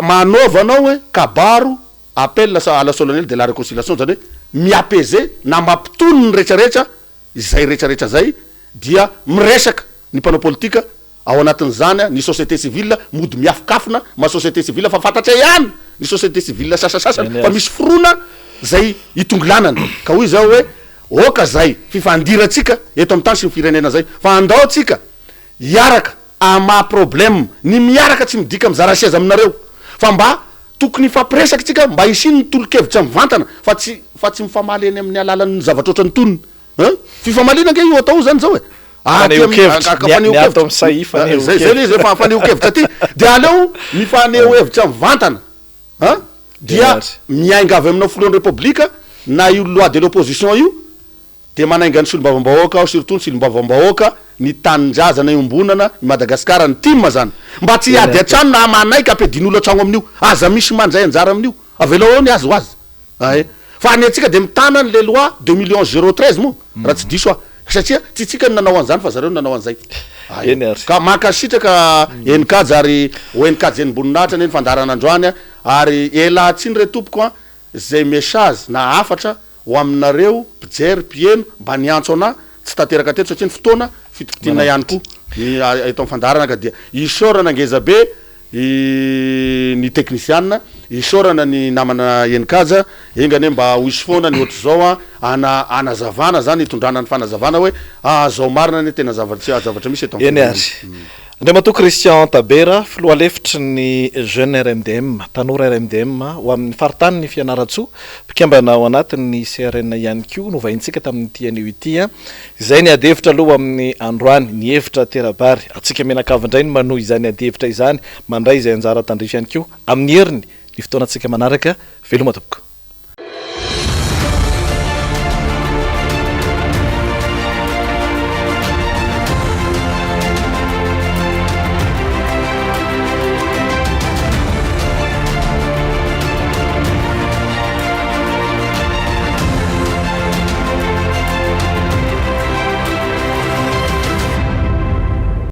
manovanao hoe kabaro appel à la solennelle de la réconciliation zany hoe miapeze na mampitono ny rehetrarehetra zay rehetrarehetra zay dia miresaka ny mpanao politika ao anatin'zany ny société civile mody miafikafina ma société civile fa fantatra ihany ny société civile sasasasany fa misy forona zay itonglanana ka hoy zao hoe oka zay fifandiratsika eto amin'ny tany sy ny firenena zay fa andao tsika iaraka ama problème ny miaraka tsy midika mizarasiaza aminareo fa mba tokony fampiresaky tsika mba isiny ny tolo-kevitra mivantana fa tsy mifamaly eny amin'ny alalan'ny zavatra oatra ny tonony fifamalina nge io atao zany zao zay izy efa faneho-kevitra ty de aleo mifaneho-hevitra mivantana dia miainga avy aminao filohan'ny repoblika na io loi de l'opposition io de manainga ny solombavambahoaka ao surtout ny solombavambahoaka ny tanin-drazana iombonana i Madagasikara ny tim zany mba tsy ady atrano na manaiky ampiadin'olo atragno amin'io aza misy mandray anjara amin'io avelao eo ny azy ho azy fa ny atsika de mitana ny le loi 2 013 raha tsy diso satria tsy tsika ny nanao an'zany fa zareo nanao an'zay ka makasitraka enikajy ary oenikajy enimboninahitra ny fandarana androany ary elatsiny re tompoko zay message na afatra ho aminareo mpijery mpieno mba niantso ana tsy tanteraka teto satria ny fotoana fitokitina ihany koa eto amin'ny fandarana ka dia isorana angeza be ny teknisianina isorana ny namana enikaja engany mba hoisy foana ny ohatry zao anazavana zany itondrana ny fanazavana hoe zao marina ny tena zavatra misy eto eny ary andria mato Christian Tabera filoha lefitry ny jeune RMDM tanora RMDM ho amin'ny faritany ny fianaratsoa mpikambana ao anatin'ny CRN ihany ko no vahintsika tamin'ny tian'io ity izay ny adevitra aloha amin'ny androany ny hevitra terabary atsika menakavindray ny manohy izany adevitra izany mandray izay anjara tandrify ihany ko amin'ny heriny ny fotoana atsika manaraka veloma tompoko